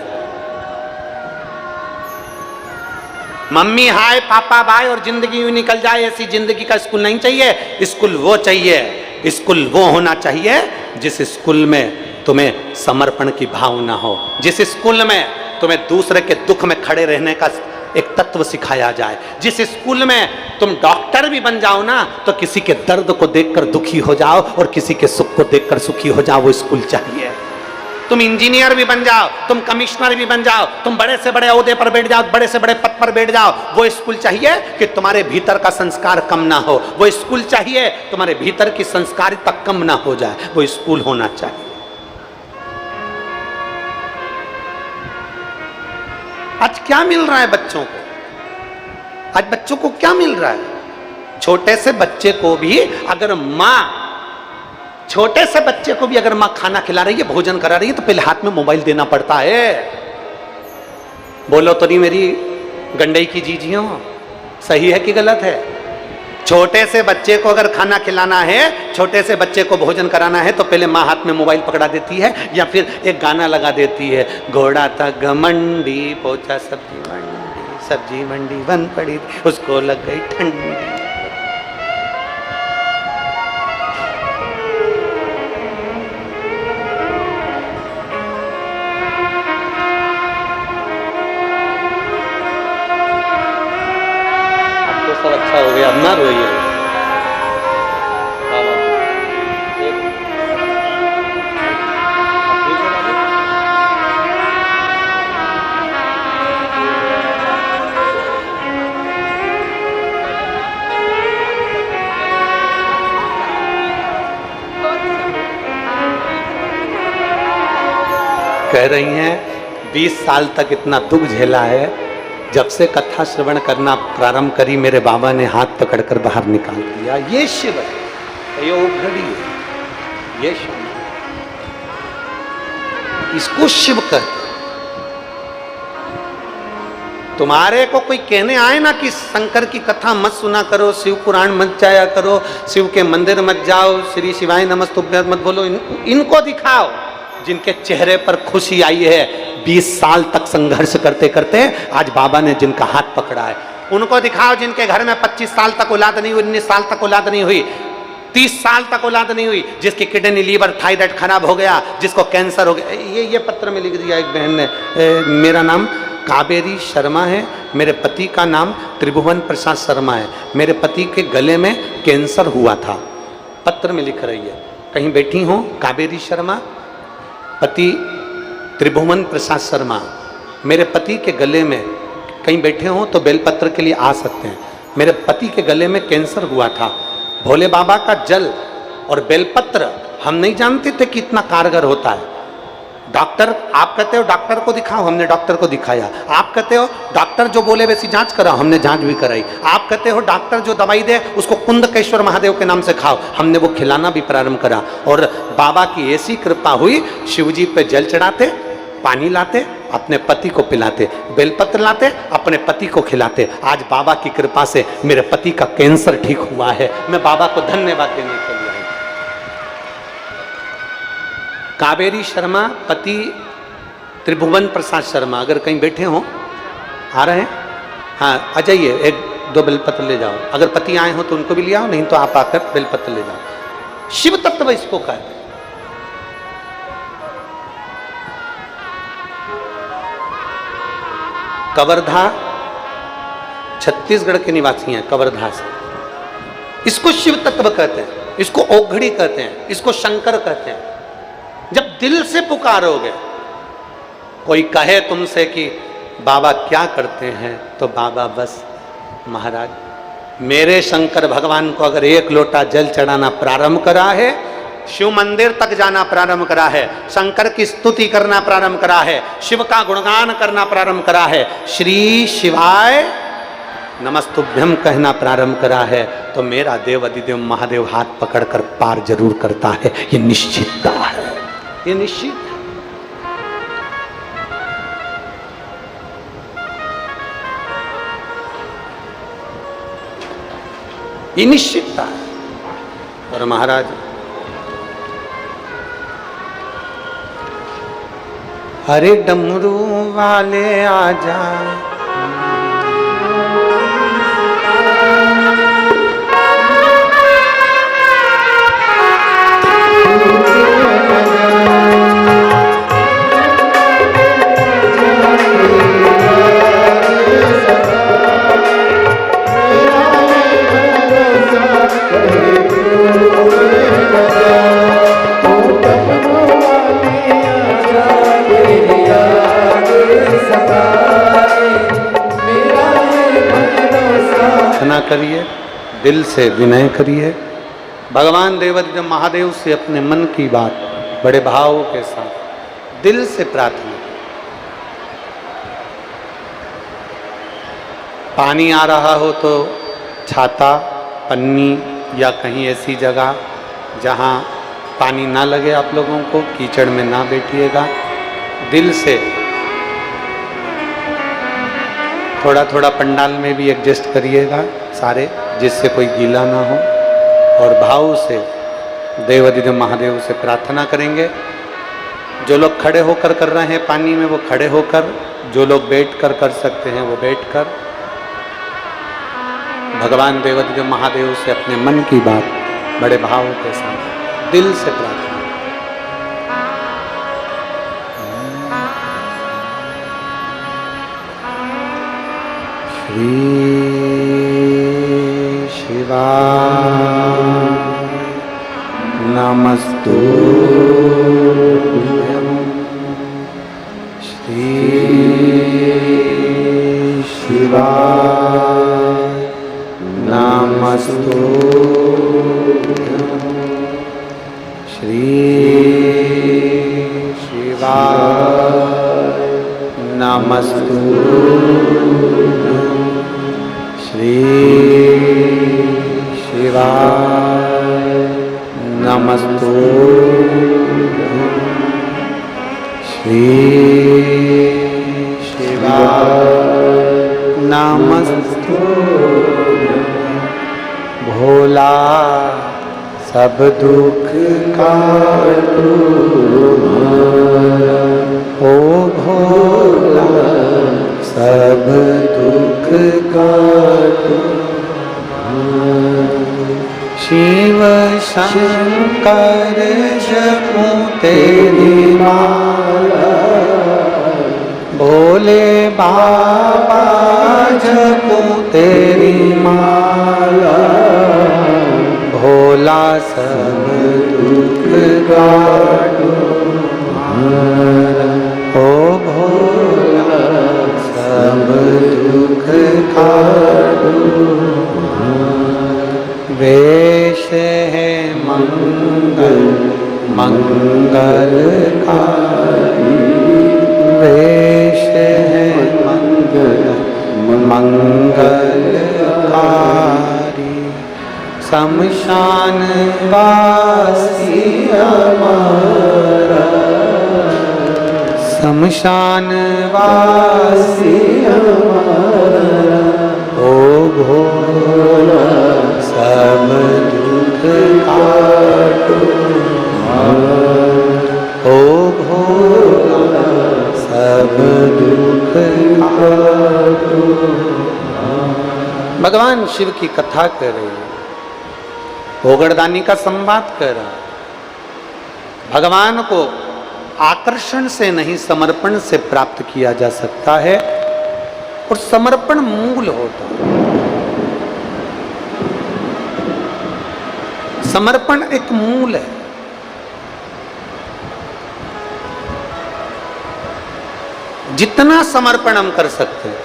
मम्मी हाय पापा बाय और जिंदगी यूं निकल जाए, ऐसी जिंदगी का स्कूल नहीं चाहिए। स्कूल वो चाहिए, स्कूल वो होना चाहिए जिस स्कूल में तुम्हें समर्पण की भावना हो, जिस स्कूल में तुम्हें दूसरे के दुख में खड़े रहने का एक तत्व सिखाया जाए, जिस स्कूल में तुम डॉक्टर भी बन जाओ ना तो किसी के दर्द को देखकर दुखी हो जाओ और किसी के सुख को देखकर सुखी हो जाओ, वो स्कूल चाहिए। तुम इंजीनियर भी बन जाओ, तुम कमिश्नर भी बन जाओ, तुम बड़े से बड़े ओहदे पर बैठ जाओ, बड़े से बड़े पद पर बैठ जाओ, वो स्कूल चाहिए कि तुम्हारे भीतर का संस्कार कम ना हो, वो स्कूल चाहिए तुम्हारे भीतर की संस्कारिता कम ना हो जाए, वो स्कूल होना चाहिए। आज क्या मिल रहा है बच्चों को? आज बच्चों को क्या मिल रहा है? छोटे से बच्चे को भी अगर माँ छोटे से बच्चे को भी अगर माँ खाना खिला रही है, भोजन करा रही है, तो पहले हाथ में मोबाइल देना पड़ता है। बोलो तो नहीं मेरी गंडई की जीजियों, सही है कि गलत है? छोटे से बच्चे को अगर खाना खिलाना है, छोटे से बच्चे को भोजन कराना है, तो पहले माँ हाथ में मोबाइल पकड़ा देती है या फिर एक गाना लगा देती है, घोड़ा था घमंडी पहुंचा सब्जी मंडी बंद पड़ी उसको लग गई ठंडी। अब तो सब अच्छा हो गया, अब ना रोइए। कह रही हैं 20 साल तक इतना दुख झेला है, जब से कथा श्रवण करना प्रारंभ करी मेरे बाबा ने हाथ पकड़कर बाहर निकाल दिया। ये शिव है, ये ओघड़ी है, ये शिव, इसको शिव कहते। तुम्हारे को कोई कहने आए ना कि शंकर की कथा मत सुना करो, शिव पुराण मत जाया करो, शिव के मंदिर मत जाओ, श्री शिवाय नमस्तुभ्यं मत बोलो, इनको दिखाओ जिनके चेहरे पर खुशी आई है। 20 साल तक संघर्ष करते करते आज बाबा ने जिनका हाथ पकड़ा है, उनको दिखाओ जिनके घर में 25 साल तक औलाद नहीं हुई, 19 साल तक औलाद नहीं हुई, 30 साल तक औलाद नहीं हुई, जिसकी किडनी लीवर थायराइड खराब हो गया, जिसको कैंसर हो गया। ये पत्र में लिख दिया एक बहन ने, मेरा नाम कावेरी शर्मा है, मेरे पति का नाम त्रिभुवन प्रसाद शर्मा है, मेरे पति के गले में कैंसर हुआ था। पत्र में लिख रही है, कहीं बैठी हो कावेरी शर्मा, पति त्रिभुवन प्रसाद शर्मा, मेरे पति के गले में कहीं बैठे हो तो बेलपत्र के लिए आ सकते हैं। मेरे पति के गले में कैंसर हुआ था, भोले बाबा का जल और बेलपत्र हम नहीं जानते थे कि इतना कारगर होता है। डॉक्टर, आप कहते हो डॉक्टर को दिखाओ, हमने डॉक्टर को दिखाया। आप कहते हो डॉक्टर जो बोले वैसी जांच कराओ, हमने जांच भी कराई। आप कहते हो डॉक्टर जो दवाई दे उसको कुंदकेश्वर महादेव के नाम से खाओ, हमने वो खिलाना भी प्रारंभ करा। और बाबा की ऐसी कृपा हुई, शिवजी पे जल चढ़ाते, पानी लाते, अपने पति को पिलाते, बेलपत्र लाते, अपने पति को खिलाते। आज बाबा की कृपा से मेरे पति का कैंसर ठीक हुआ है। मैं बाबा को धन्यवाद देने के लिए आई। कावेरी शर्मा, पति त्रिभुवन प्रसाद शर्मा, अगर कहीं बैठे हो, आ रहे हैं, हाँ आ जाइए, 1-2 बेलपत्र ले जाओ। अगर पति आए हो तो उनको भी ले आओ, नहीं तो आप आकर बेलपत्र ले जाओ। शिव तत्व इसको कहते हैं। कवर्धा छत्तीसगढ़ के निवासी हैं, कवर्धा से। इसको शिव तत्व कहते हैं, इसको ओघड़ी कहते हैं, इसको शंकर कहते हैं। जब दिल से पुकारोगे, कोई कहे तुमसे कि बाबा क्या करते हैं, तो बाबा बस महाराज मेरे शंकर भगवान को अगर 1 लोटा जल चढ़ाना प्रारंभ करा है, शिव मंदिर तक जाना प्रारंभ करा है, शंकर की स्तुति करना प्रारंभ करा है, शिव का गुणगान करना प्रारंभ करा है, श्री शिवाय नमस्तुभ्यम कहना प्रारंभ करा है, तो मेरा देव अधिदेव महादेव हाथ पकड़कर पार जरूर करता है। ये निश्चितता है, ये निश्चित है। ये निश्चितता है। और महाराज हरे डमरू वाले आजा, करिए, दिल से विनय करिए, भगवान देवदेव महादेव से अपने मन की बात बड़े भाव के साथ दिल से प्रार्थना। पानी आ रहा हो तो छाता, पन्नी या कहीं ऐसी जगह जहां पानी ना लगे, आप लोगों को कीचड़ में ना बैठिएगा। दिल से थोड़ा थोड़ा पंडाल में भी एडजस्ट करिएगा सारे, जिससे कोई गीला ना हो। और भाव से देवाधिदेव महादेव से प्रार्थना करेंगे। जो लोग खड़े होकर कर रहे हैं पानी में, वो खड़े होकर, जो लोग बैठकर कर सकते हैं वो बैठकर भगवान देवाधिदेव महादेव से अपने मन की बात बड़े भाव के साथ दिल से प्रार्थना। श्री शिवाय नमस्तुभ्यं, श्री शिवाय नमस्तुभ्यं, श्री शिवाय नमस्तु श्री शिवाय नमस्तु श्री शिवाय नमस्तु भोला सब दुख काटो ओ भोला सब दुख काटो शिव शंकर जपो तेरी माला भोले बाबा जपो तेरी माला भोला सब दुख काटो ओ भोला सब दुख काटो वेश है मंगल मंगलकारी वेश है मंगल मंगलकारी शमशान वासी हमारा शमशान वासी हमारा ओ भोला सब दुख काटो ओ भोला सब दुख काटो। भगवान शिव की कथा कर रहे हैं, भोगड़दानी का संवाद कर रहा है। भगवान को आकर्षण से नहीं समर्पण से प्राप्त किया जा सकता है और समर्पण मूल होता है। समर्पण एक मूल है। जितना समर्पण हम कर सकते हैं,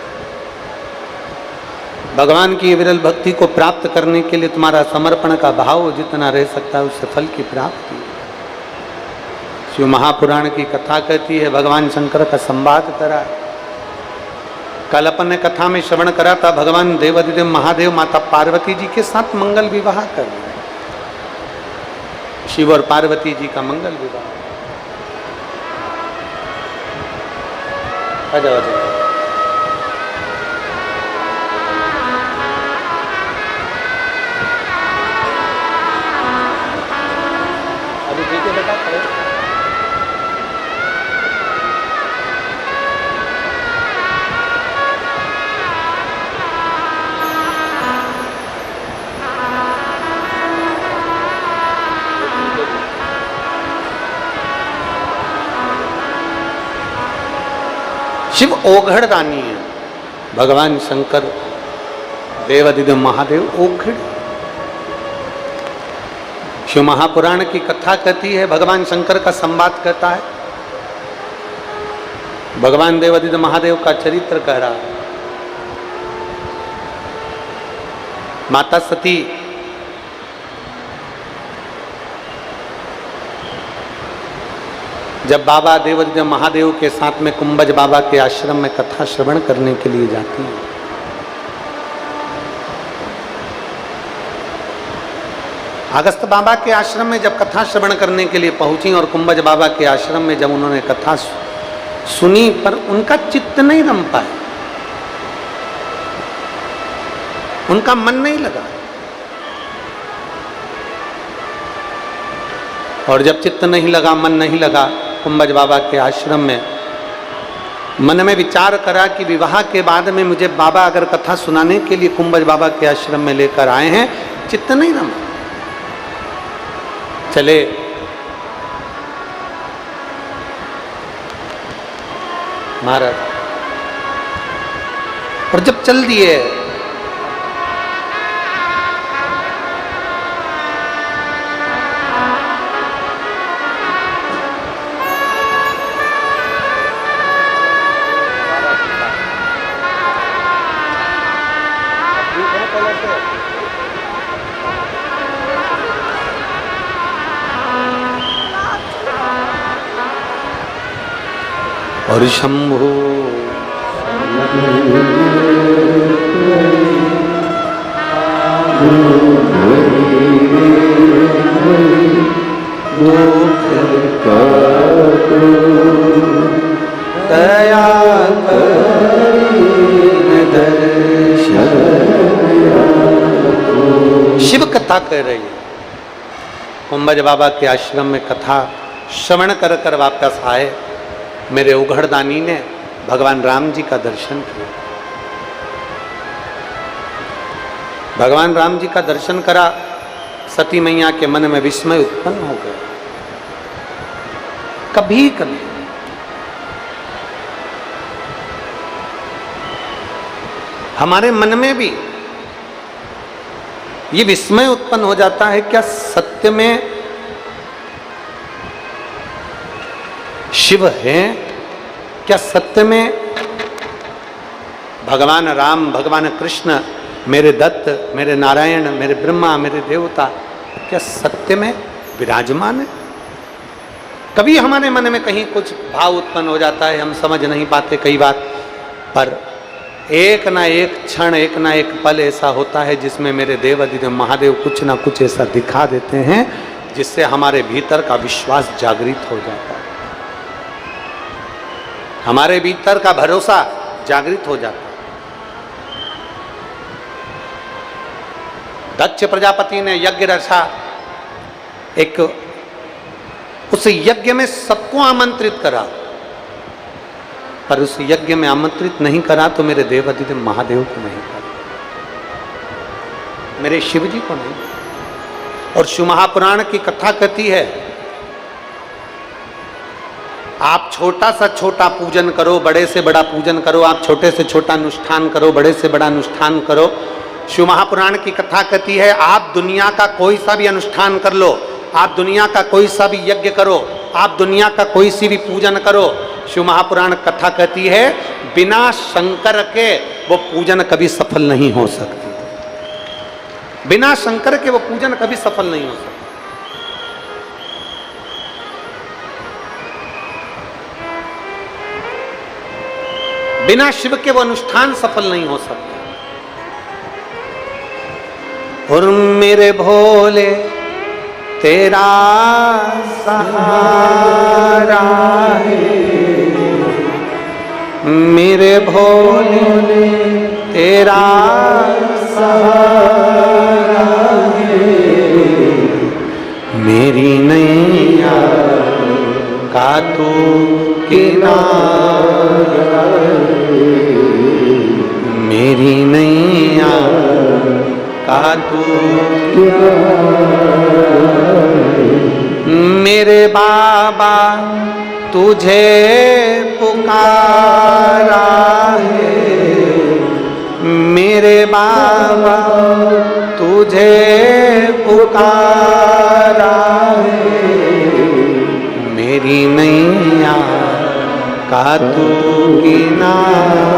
भगवान की विरल भक्ति को प्राप्त करने के लिए तुम्हारा समर्पण का भाव जितना रह सकता है उससे फल की प्राप्ति। शिव महापुराण की कथा कहती है, भगवान शंकर का संवाद करा। कल अपन ने कथा में श्रवण करा था, भगवान देवाधिदेव महादेव माता पार्वती जी के साथ मंगल विवाह कर रहे हैं। शिव और पार्वती जी का मंगल विवाह। आजाओ आजाओ। अभी देखिए बेटा खड़े। शिव ओघड़दानी है। भगवान शंकर देवाधिदेव महादेव ओघड़। शिव महापुराण की कथा कहती है, भगवान शंकर का संवाद कहता है, भगवान देवाधिदेव महादेव का चरित्र कह रहा है। माता सती जब बाबा देवाधिदेव महादेव के साथ में कुंभज बाबा के आश्रम में कथा श्रवण करने के लिए जाती है, अगस्त बाबा के आश्रम में जब कथा श्रवण करने के लिए पहुंची और कुंभज बाबा के आश्रम में जब उन्होंने कथा सुनी, पर उनका चित्त नहीं रम पाया, उनका मन नहीं लगा। और जब चित्त नहीं लगा, मन नहीं लगा, कुंभज बाबा के आश्रम में मन में विचार करा कि विवाह के बाद में मुझे बाबा अगर कथा सुनाने के लिए कुंभज बाबा के आश्रम में लेकर आए हैं, चित्त नहीं रमा। चले महाराज, और जब चल दिए और शंभु दया शिव कथा कह रही है। कुंभज बाबा के आश्रम में कथा श्रवण कर कर वापस आए। मेरे उघड़दानी ने भगवान राम जी का दर्शन किया। भगवान राम जी का दर्शन करा, सती मैया के मन में विस्मय उत्पन्न हो गया। कभी कभी हमारे मन में भी ये विस्मय उत्पन्न हो जाता है, क्या सत्य में शिव है? क्या सत्य में भगवान राम, भगवान कृष्ण, मेरे दत्त, मेरे नारायण, मेरे ब्रह्मा, मेरे देवता, क्या सत्य में विराजमान है? कभी हमारे मन में कहीं कुछ भाव उत्पन्न हो जाता है, हम समझ नहीं पाते कई बार, पर एक ना एक क्षण, एक ना एक पल ऐसा होता है जिसमें मेरे देव अधिदेव महादेव कुछ ना कुछ ऐसा दिखा देते हैं जिससे हमारे भीतर का विश्वास जागृत हो जाता है, हमारे भीतर का भरोसा जागृत हो जाता है। दक्ष प्रजापति ने यज्ञ रचा, एक उस यज्ञ में सबको आमंत्रित करा, पर उस यज्ञ में आमंत्रित नहीं करा तो मेरे देव अधिदेव महादेव को नहीं करा, मेरे शिव जी को नहीं। और शिव महापुराण की कथा कहती है, आप छोटा सा छोटा पूजन करो, बड़े से बड़ा पूजन करो, आप छोटे से छोटा अनुष्ठान करो, बड़े से बड़ा अनुष्ठान करो। शिव महापुराण की कथा कहती है, आप दुनिया का कोई सा भी अनुष्ठान कर लो, आप दुनिया का कोई सा भी यज्ञ करो, आप दुनिया का कोई सी भी पूजन करो, शिव महापुराण कथा कहती है बिना शंकर के वो पूजन कभी सफल नहीं हो सकती। बिना शंकर के वो पूजन कभी सफल नहीं हो सकता। बिना शिव के वो अनुष्ठान सफल नहीं हो सकता। और मेरे भोले तेरा सहारा है, मेरे भोले तेरा सहारा है, मेरी नैया का तू किनारा, मेरी नैया का तू मेरे बाबा तुझे पुकारा है, मेरे बाबा तुझे पुकारा है, मेरी नैया का तू किनारा,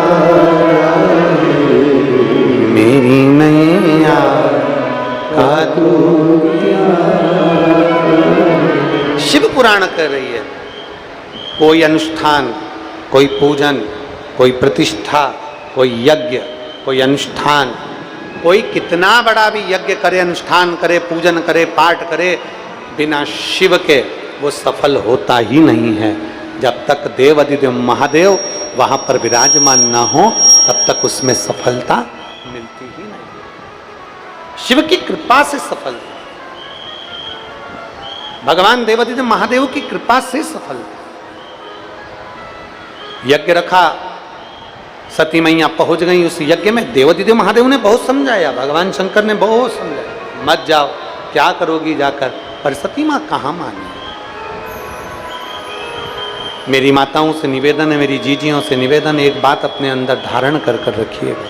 मेरी नैया का तू। शिव पुराण कर रही है, कोई अनुष्ठान, कोई पूजन, कोई प्रतिष्ठा, कोई यज्ञ, कोई अनुष्ठान, कोई कितना बड़ा भी यज्ञ करे, अनुष्ठान करे, पूजन करे, पाठ करे, बिना शिव के वो सफल होता ही नहीं है। जब तक देव अधिदेव महादेव वहां पर विराजमान ना हो तब तक उसमें सफलता मिलती ही नहीं। शिव की कृपा से सफलता, भगवान देव अधिदेव महादेव की कृपा से सफलता। यज्ञ रखा, सती मैया पहुंच गई उस यज्ञ में। देव अधिदेव महादेव ने बहुत समझाया, भगवान शंकर ने बहुत समझाया, मत जाओ, क्या करोगी जाकर, पर सती मां कहां मानी। मेरी माताओं से निवेदन है, मेरी जीजियों से निवेदन है, एक बात अपने अंदर धारण कर कर रखिएगा,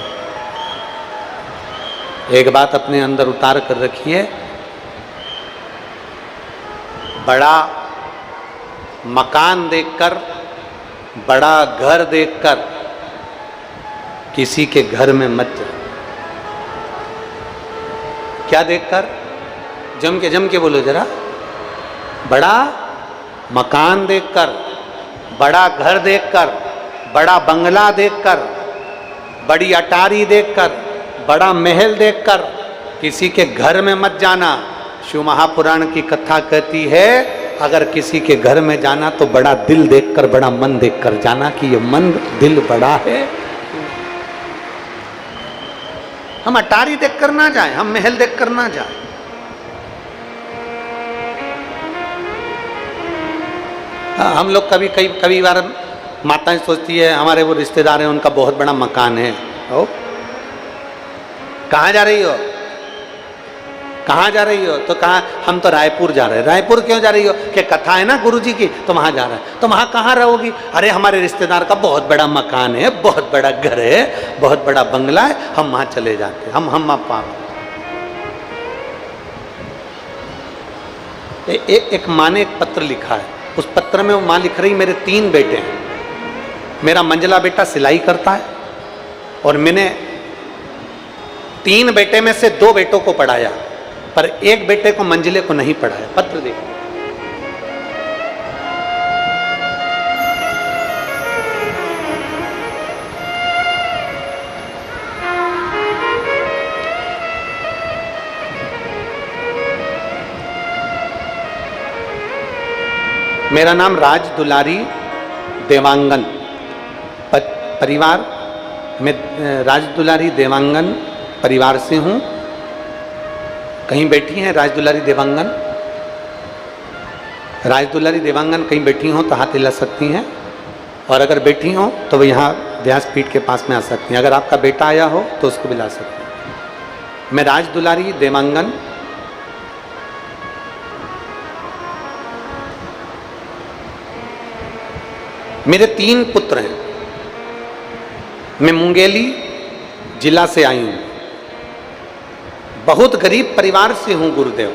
एक बात अपने अंदर उतार कर रखिए। बड़ा मकान देखकर, बड़ा घर देखकर किसी के घर में मत जाओ। क्या देखकर? जम के बोलो जरा। बड़ा मकान देखकर, बड़ा घर देखकर, बड़ा बंगला देखकर, बड़ी अटारी देखकर, बड़ा महल देखकर किसी के घर में मत जाना। शिव महापुराण की कथा कहती है अगर किसी के घर में जाना तो बड़ा दिल देखकर, बड़ा मन देखकर जाना कि ये मन दिल बड़ा है। हम अटारी देखकर ना जाए, हम महल देखकर ना जाए। हम लोग कभी बार माताएं सोचती है हमारे वो रिश्तेदार हैं उनका बहुत बड़ा मकान है। ओ कहाँ जा रही हो, कहाँ जा रही हो? तो कहा हम तो रायपुर जा रहे हैं। रायपुर क्यों जा रही हो? कि कथा है ना गुरुजी की, तो वहां जा रहा है। तो वहां कहाँ रहोगी? अरे हमारे रिश्तेदार का बहुत बड़ा मकान है, बहुत बड़ा घर है, बहुत बड़ा बंगला है, हम वहां चले जाते हैं। हम पाप। एक माँ ने एक पत्र लिखा है, उस पत्र में वो माँ लिख रही मेरे 3 बेटे हैं। मेरा मंझला बेटा सिलाई करता है और मैंने 3 बेटे में से 2 बेटों को पढ़ाया, पर 1 बेटे को मंझले को नहीं पढ़ाया। पत्र देखो, मेरा नाम राज दुलारी देवांगन, परिवार में राज दुलारी देवांगन परिवार से हूँ। कहीं बैठी हैं राज दुलारी देवांगन? राज दुलारी देवांगन कहीं बैठी हो तो हाथ हिला सकती हैं, और अगर बैठी हो तो वो यहाँ व्यासपीठ के पास में आ सकती हैं। अगर आपका बेटा आया हो तो उसको भी ला सकते हैं। मैं राज दुलारी देवांगन मेरे 3 पुत्र हैं। मैं मुंगेली जिला से आई हूँ, बहुत गरीब परिवार से हूँ गुरुदेव।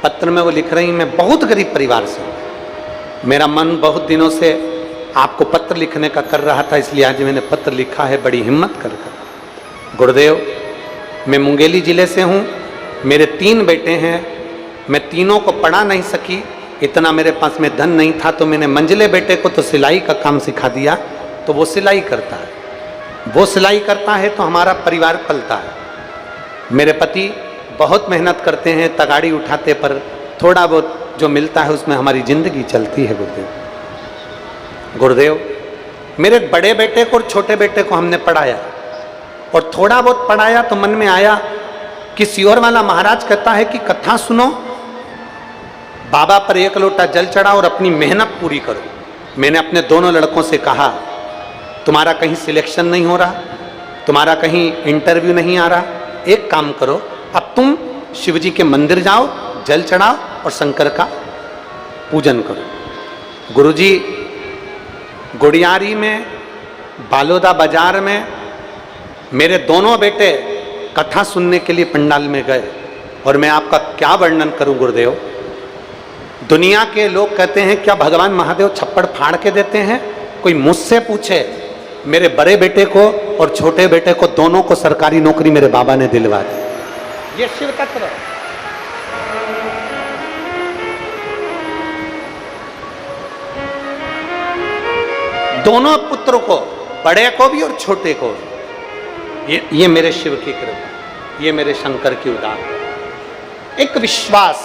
पत्र में वो लिख रही मैं बहुत गरीब परिवार से हूँ। मेरा मन बहुत दिनों से आपको पत्र लिखने का कर रहा था, इसलिए आज मैंने पत्र लिखा है बड़ी हिम्मत कर कर। गुरुदेव, मैं मुंगेली जिले से हूँ, मेरे 3 बेटे हैं। मैं तीनों को पढ़ा नहीं सकी, इतना मेरे पास में धन नहीं था, तो मैंने मंझले बेटे को तो सिलाई का काम सिखा दिया, तो वो सिलाई करता है। वो सिलाई करता है तो हमारा परिवार पलता है। मेरे पति बहुत मेहनत करते हैं, तगाड़ी उठाते, पर थोड़ा बहुत जो मिलता है उसमें हमारी जिंदगी चलती है। गुरुदेव, मेरे बड़े बेटे को और छोटे बेटे को हमने पढ़ाया, और थोड़ा बहुत पढ़ाया तो मन में आया कि सियोर वाला महाराज कहता है कि कथा सुनो, बाबा पर 1 लोटा जल चढ़ाओ और अपनी मेहनत पूरी करो। मैंने अपने दोनों लड़कों से कहा तुम्हारा कहीं सिलेक्शन नहीं हो रहा, तुम्हारा कहीं इंटरव्यू नहीं आ रहा, एक काम करो, अब तुम शिवजी के मंदिर जाओ, जल चढ़ाओ और शंकर का पूजन करो। गुरुजी गुड़ियारी में, बालोदा बाजार में मेरे दोनों बेटे कथा सुनने के लिए पंडाल में गए, और मैं आपका क्या वर्णन करूं गुरुदेव। दुनिया के लोग कहते हैं क्या भगवान महादेव छप्पड़ फाड़ के देते हैं? कोई मुझसे पूछे, मेरे बड़े बेटे को और छोटे बेटे को दोनों को सरकारी नौकरी मेरे बाबा ने दिलवा दी। ये शिव तत्व। दोनों पुत्रों को, बड़े को भी और छोटे को भी। ये मेरे शिव की कृपा, ये मेरे शंकर की उदार। एक विश्वास,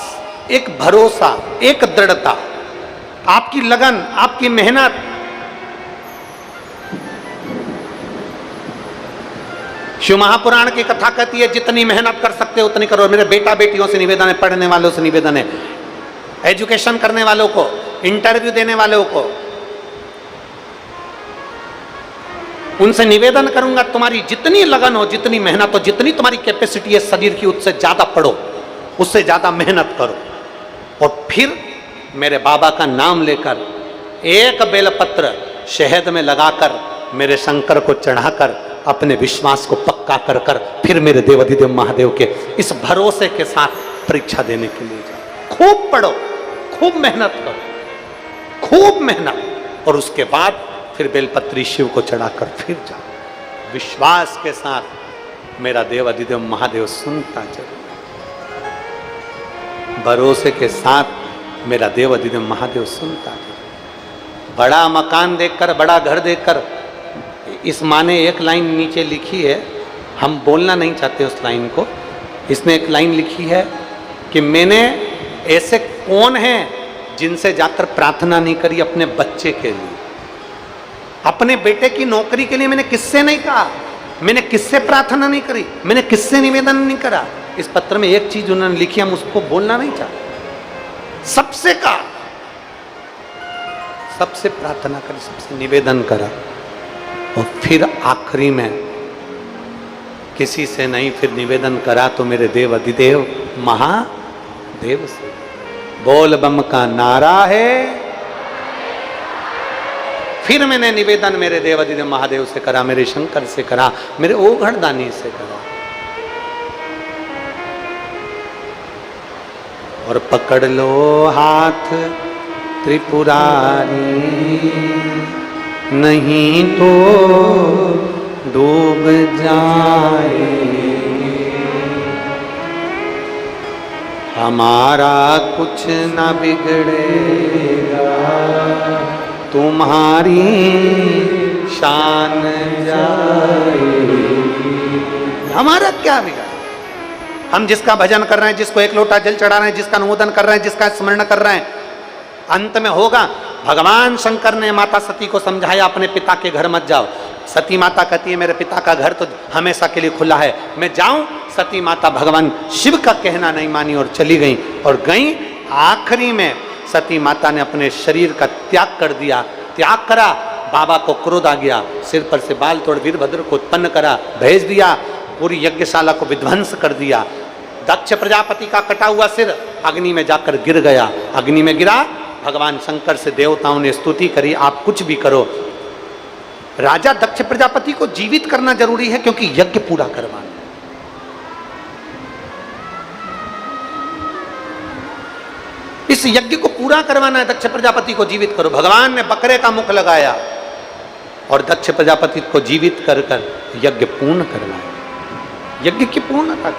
एक भरोसा, एक दृढ़ता, आपकी लगन, आपकी मेहनत। शिव महापुराण की कथा कहती है जितनी मेहनत कर सकते हो उतनी करो। मेरे बेटा बेटियों से निवेदन है, पढ़ने वालों से निवेदन है, एजुकेशन करने वालों को, इंटरव्यू देने वालों को, उनसे निवेदन करूंगा तुम्हारी जितनी लगन हो, जितनी मेहनत हो, जितनी तुम्हारी कैपेसिटी है शरीर की, उससे ज्यादा पढ़ो, उससे ज्यादा मेहनत करो, और फिर मेरे बाबा का नाम लेकर एक बेलपत्र शहद में लगाकर मेरे शंकर को चढ़ाकर अपने विश्वास को पक्का कर कर फिर मेरे देवाधिदेव महादेव के इस भरोसे के साथ परीक्षा देने के लिए जाओ। खूब पढ़ो, खूब मेहनत करो, खूब मेहनत, और उसके बाद फिर बेलपत्री शिव को चढ़ाकर फिर जाओ। विश्वास के साथ मेरा देवाधिदेव महादेव सुनता जरूर, भरोसे के साथ मेरा देवाधिदेव महादेव सुनता जरूर। बड़ा मकान देखकर, बड़ा घर देखकर, इस माँ ने एक लाइन नीचे लिखी है, हम बोलना नहीं चाहते उस लाइन को। इसने एक लाइन लिखी है कि मैंने ऐसे कौन हैं जिनसे जाकर प्रार्थना नहीं करी अपने बच्चे के लिए, अपने बेटे की नौकरी के लिए मैंने किससे नहीं कहा, मैंने किससे प्रार्थना नहीं करी, मैंने किससे निवेदन नहीं करा। इस पत्र में एक चीज उन्होंने लिखी, हम उसको बोलना नहीं चाहते। सबसे कहा, सबसे प्रार्थना करी, सबसे निवेदन करा, और फिर आखिरी में किसी से नहीं फिर निवेदन करा तो मेरे देव अधिदेव महादेव से। बोल बम का नारा है। फिर मैंने निवेदन मेरे देव अधिदेव महादेव से करा, मेरे शंकर से करा, मेरे ओघड़दानी से करा। और पकड़ लो हाथ त्रिपुरारी, नहीं तो डूब जाएंगे। हमारा कुछ न बिगड़ेगा, तुम्हारी शान जाएगी। हमारा क्या बिगड़ा? हम जिसका भजन कर रहे हैं, जिसको एक लोटा जल चढ़ा रहे हैं, जिसका अनुमोदन कर रहे हैं, जिसका स्मरण कर रहे हैं, अंत में होगा। भगवान शंकर ने माता सती को समझाया, अपने पिता के घर मत जाओ। सती माता कहती है मेरे पिता का घर तो हमेशा के लिए खुला है, मैं जाऊं? सती माता भगवान शिव का कहना नहीं मानी और चली गई। और गई, आखिरी में सती माता ने अपने शरीर का त्याग कर दिया। त्याग करा, बाबा को क्रोध आ गया, सिर पर से बाल तोड़ वीरभद्र को उत्पन्न करा, भेज दिया, पूरी यज्ञशाला को विध्वंस कर दिया। दक्ष प्रजापति का कटा हुआ सिर अग्नि में जाकर गिर गया। अग्नि में गिरा, भगवान शंकर से देवताओं ने स्तुति करी, आप कुछ भी करो, राजा दक्ष प्रजापति को जीवित करना जरूरी है, क्योंकि यज्ञ पूरा करवाना। इस यज्ञ को पूरा करवाना है, दक्ष प्रजापति को जीवित करो। भगवान ने बकरे का मुख लगाया और दक्ष प्रजापति को जीवित कर कर यज्ञ पूर्ण करवाया, यज्ञ की पूर्णता।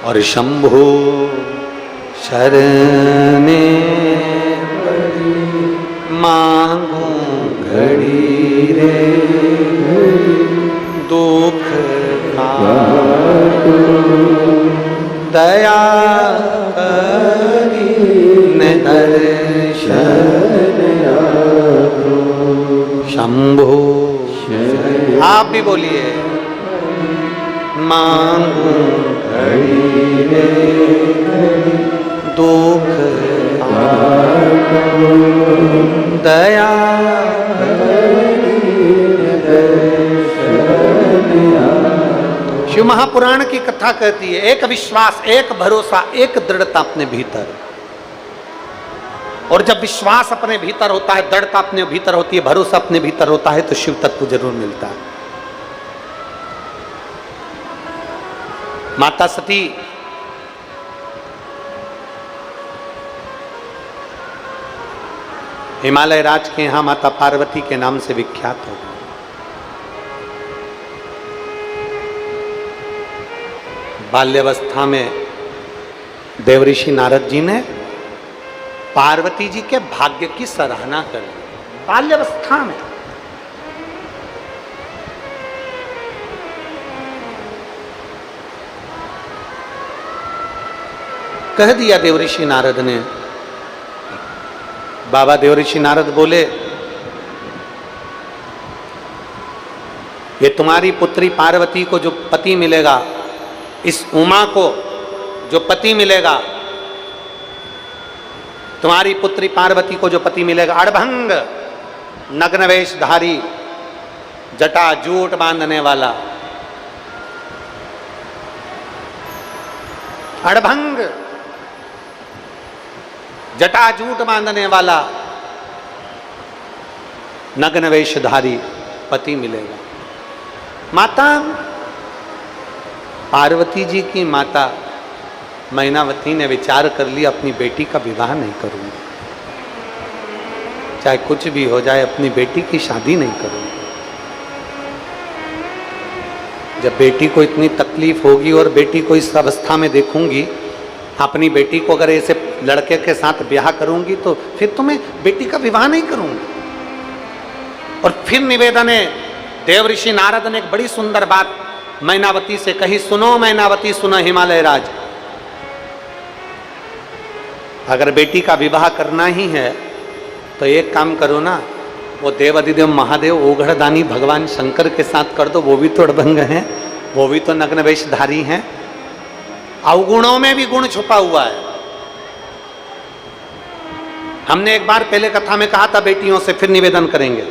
और शंभु शरणे मांगू घड़ी रे, दुख काटो दया करी न दर्शन आपो। शंभु, आप भी बोलिए, मांगू घड़ी रे दुख काटो दया शिव महापुराण की कथा कहती है, एक विश्वास, एक भरोसा, एक दृढ़ता अपने भीतर। और जब विश्वास अपने भीतर होता है, दृढ़ता अपने भीतर होती है, भरोसा अपने भीतर होता है, तो शिव तत्व जरूर मिलता है। माता सती हिमालय राज के यहां माता पार्वती के नाम से विख्यात हो गई। बाल्यावस्था में देवऋषि नारद जी ने पार्वती जी के भाग्य की सराहना करी। बाल्यावस्था में कह दिया देवऋषि नारद ने। बाबा देवऋषि नारद बोले, ये तुम्हारी पुत्री पार्वती को जो पति मिलेगा, इस उमा को जो पति मिलेगा, तुम्हारी पुत्री पार्वती को जो पति मिलेगा, अड़भंग नग्न वेशधारी, जटा जूट बांधने वाला, अड़भंग जटा जूट बांधने वाला, नग्न वेशधारी पति मिलेगा। माता पार्वती जी की माता मैनावती ने विचार कर लिया, अपनी बेटी का विवाह नहीं करूंगी, चाहे कुछ भी हो जाए, अपनी बेटी की शादी नहीं करूंगी। जब बेटी को इतनी तकलीफ होगी और बेटी को इस अवस्था में देखूंगी अपनी बेटी को अगर ऐसे लड़के के साथ ब्याह करूंगी तो फिर तो मैं बेटी का विवाह नहीं करूंगी। और फिर निवेदन है, देव ऋषि नारद ने एक बड़ी सुंदर बात मैनावती से कही, सुनो मैनावती सुनो हिमालय राज, अगर बेटी का विवाह करना ही है तो एक काम करो ना, वो देवाधिदेव महादेव ओघड़दानी भगवान शंकर के साथ कर दो, वो भी तो अड़भंग हैं, वो भी तो नग्न वेशधारी हैं, अवगुणों में भी गुण छुपा हुआ है। हमने एक बार पहले कथा में कहा था बेटियों से, फिर निवेदन करेंगे,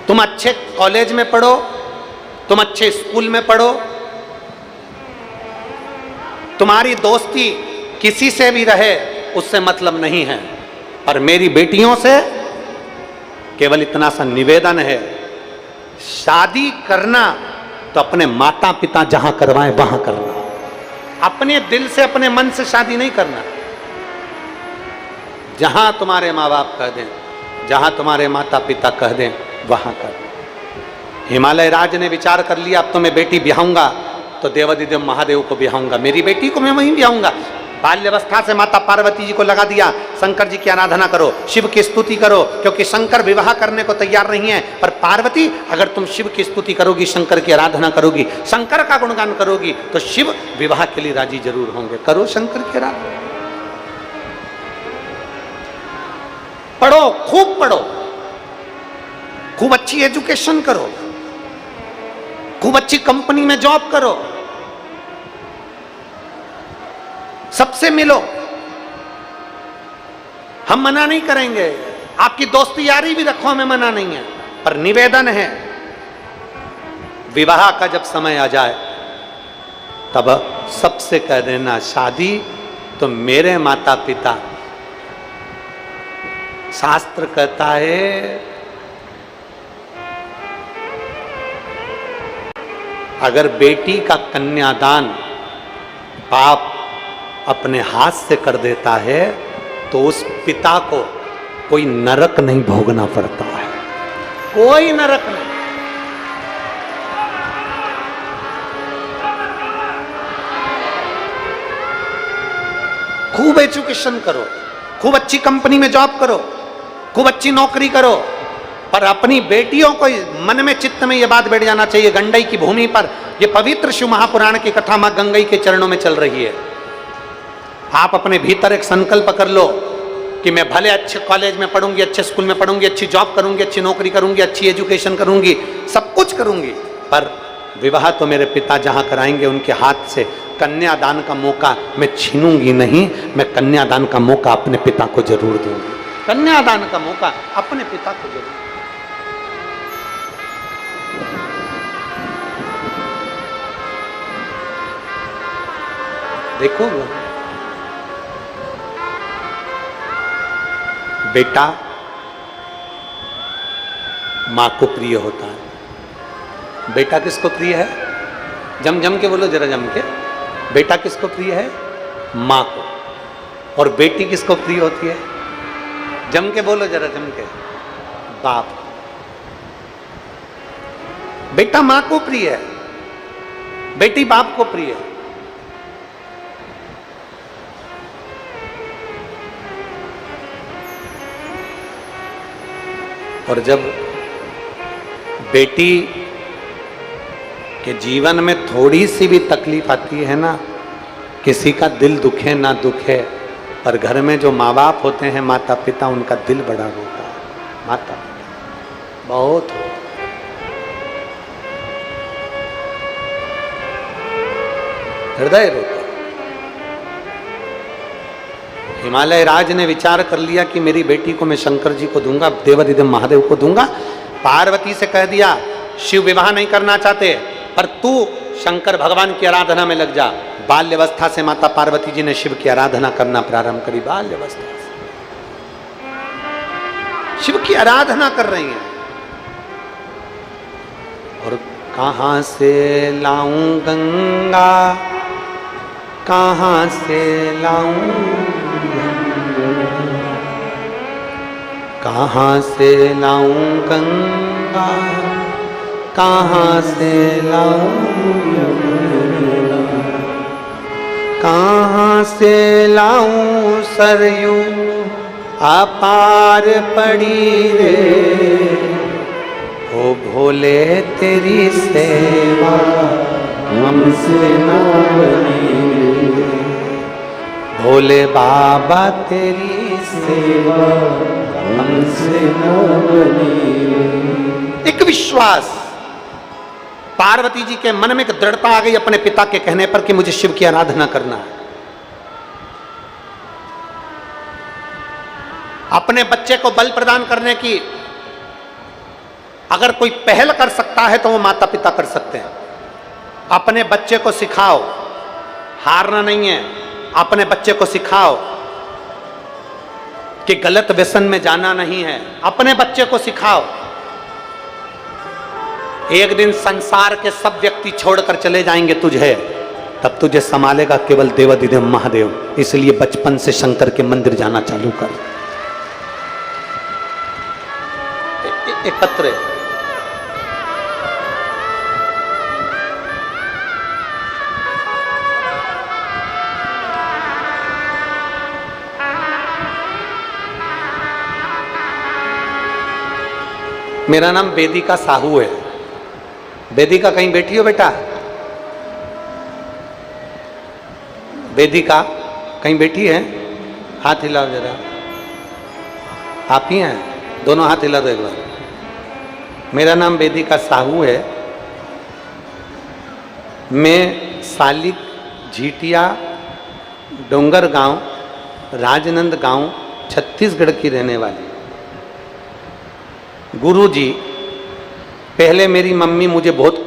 तुम अच्छे कॉलेज में पढ़ो, तुम अच्छे स्कूल में पढ़ो, तुम्हारी दोस्ती किसी से भी रहे उससे मतलब नहीं है, पर मेरी बेटियों से केवल इतना सा निवेदन है, शादी करना तो अपने माता पिता जहां करवाएं वहां करना, अपने दिल से अपने मन से शादी नहीं करना। जहां तुम्हारे माँ बाप कह दें, जहां तुम्हारे माता पिता कह दें वहां कर। हिमालय राज ने विचार कर लिया, अब तो मैं बेटी ब्याहूंगा तो देवाधिदेव महादेव को ब्याहूंगा, मेरी बेटी को मैं वहीं ब्याहूंगा। बाल्यावस्था से माता पार्वती जी को लगा दिया, शंकर जी की आराधना करो, शिव की स्तुति करो, क्योंकि शंकर विवाह करने को तैयार नहीं है, पर पार्वती अगर तुम शिव की स्तुति करोगी, शंकर की आराधना करोगी, शंकर का गुणगान करोगी, तो शिव विवाह के लिए राजी जरूर होंगे। करो शंकर की आराधना, पढ़ो, खूब पढ़ो, खूब अच्छी एजुकेशन करो, खूब अच्छी कंपनी में जॉब करो, सबसे मिलो, हम मना नहीं करेंगे, आपकी दोस्ती यारी भी रखो, हमें मना नहीं है, पर निवेदन है विवाह का जब समय आ जाए तब सबसे कह देना शादी तो मेरे माता पिता, शास्त्र कहता है अगर बेटी का कन्यादान बाप अपने हाथ से कर देता है तो उस पिता को कोई नरक नहीं भोगना पड़ता है, कोई नरक नहीं। खूब एजुकेशन करो, खूब अच्छी कंपनी में जॉब करो, खूब अच्छी नौकरी करो, पर अपनी बेटियों को मन में चित्त में यह बात बैठ जाना चाहिए, गंडई की भूमि पर यह पवित्र शिव महापुराण की कथा मां गंगई के चरणों में चल रही है। आप अपने भीतर एक संकल्प कर लो कि मैं भले अच्छे कॉलेज में पढ़ूंगी, अच्छे स्कूल में पढ़ूंगी, अच्छी जॉब करूंगी, अच्छी नौकरी करूंगी, अच्छी एजुकेशन करूंगी, सब कुछ करूंगी, पर विवाह तो मेरे पिता जहां कराएंगे उनके हाथ से कन्यादान का मौका मैं छीनूंगी नहीं, मैं कन्यादान का मौका अपने पिता को जरूर दूंगी, कन्यादान का मौका अपने पिता को जरूर। देखो बेटा मां को प्रिय होता है। बेटा किसको प्रिय है? जम जम के बोलो, जरा जम के। बेटा किसको प्रिय है? मां को। और बेटी किसको प्रिय होती है? जम के बोलो, जरा जम के। बाप। बेटा मां को प्रिय है, बेटी बाप को प्रिय है। और जब बेटी के जीवन में थोड़ी सी भी तकलीफ आती है ना, किसी का दिल दुखे ना दुखे, पर घर में जो माँ बाप होते हैं, माता पिता, उनका दिल बड़ा रोता है। माता पिता बहुत हो, हृदय रोता। हिमालय राज ने विचार कर लिया कि मेरी बेटी को मैं शंकर जी को दूंगा, देवाधिदेव महादेव को दूंगा। पार्वती से कह दिया शिव विवाह नहीं करना चाहते, पर तू शंकर भगवान की आराधना में लग जा। बाल्यावस्था से माता पार्वती जी ने शिव की आराधना करना प्रारंभ करी। बाल्यावस्था से शिव की आराधना कर रही हैं। और कहां से लाऊं गंगा, कहां से लाऊं, कहां से लाऊं गंगा, कहां से लाऊं, कहाँ से लाऊं सरयू अपार पड़ी रे, ओ भोले तेरी सेवा हमसे ना बनी रे, भोले बाबा तेरी सेवा हमसे ना बनी रे। एक विश्वास, पार्वती जी के मन में एक दृढ़ता आ गई अपने पिता के कहने पर कि मुझे शिव की आराधना करना है। अपने बच्चे को बल प्रदान करने की अगर कोई पहल कर सकता है तो वो माता पिता कर सकते हैं। अपने बच्चे को सिखाओ, हारना नहीं है, अपने बच्चे को सिखाओ कि गलत व्यसन में जाना नहीं है, अपने बच्चे को सिखाओ। एक दिन संसार के सब व्यक्ति छोड़कर चले जाएंगे तुझे, तब तुझे संभालेगा केवल देवाधिदेव महादेव। इसलिए बचपन से शंकर के मंदिर जाना चालू कर। एकत्र मेरा नाम वेदिका साहू है। वेदिका कहीं बैठी हो बेटा? वेदिका कहीं बैठी है? हाथ हिलाओ जरा। आप ही हैं? दोनों हाथ हिला दो एक बार। मेरा नाम वेदिका साहू है। मैं सालिक झीटिया डोंगर गांव राजनंद गांव छत्तीसगढ़ की रहने वाली। गुरुजी, पहले मेरी मम्मी मुझे बहुत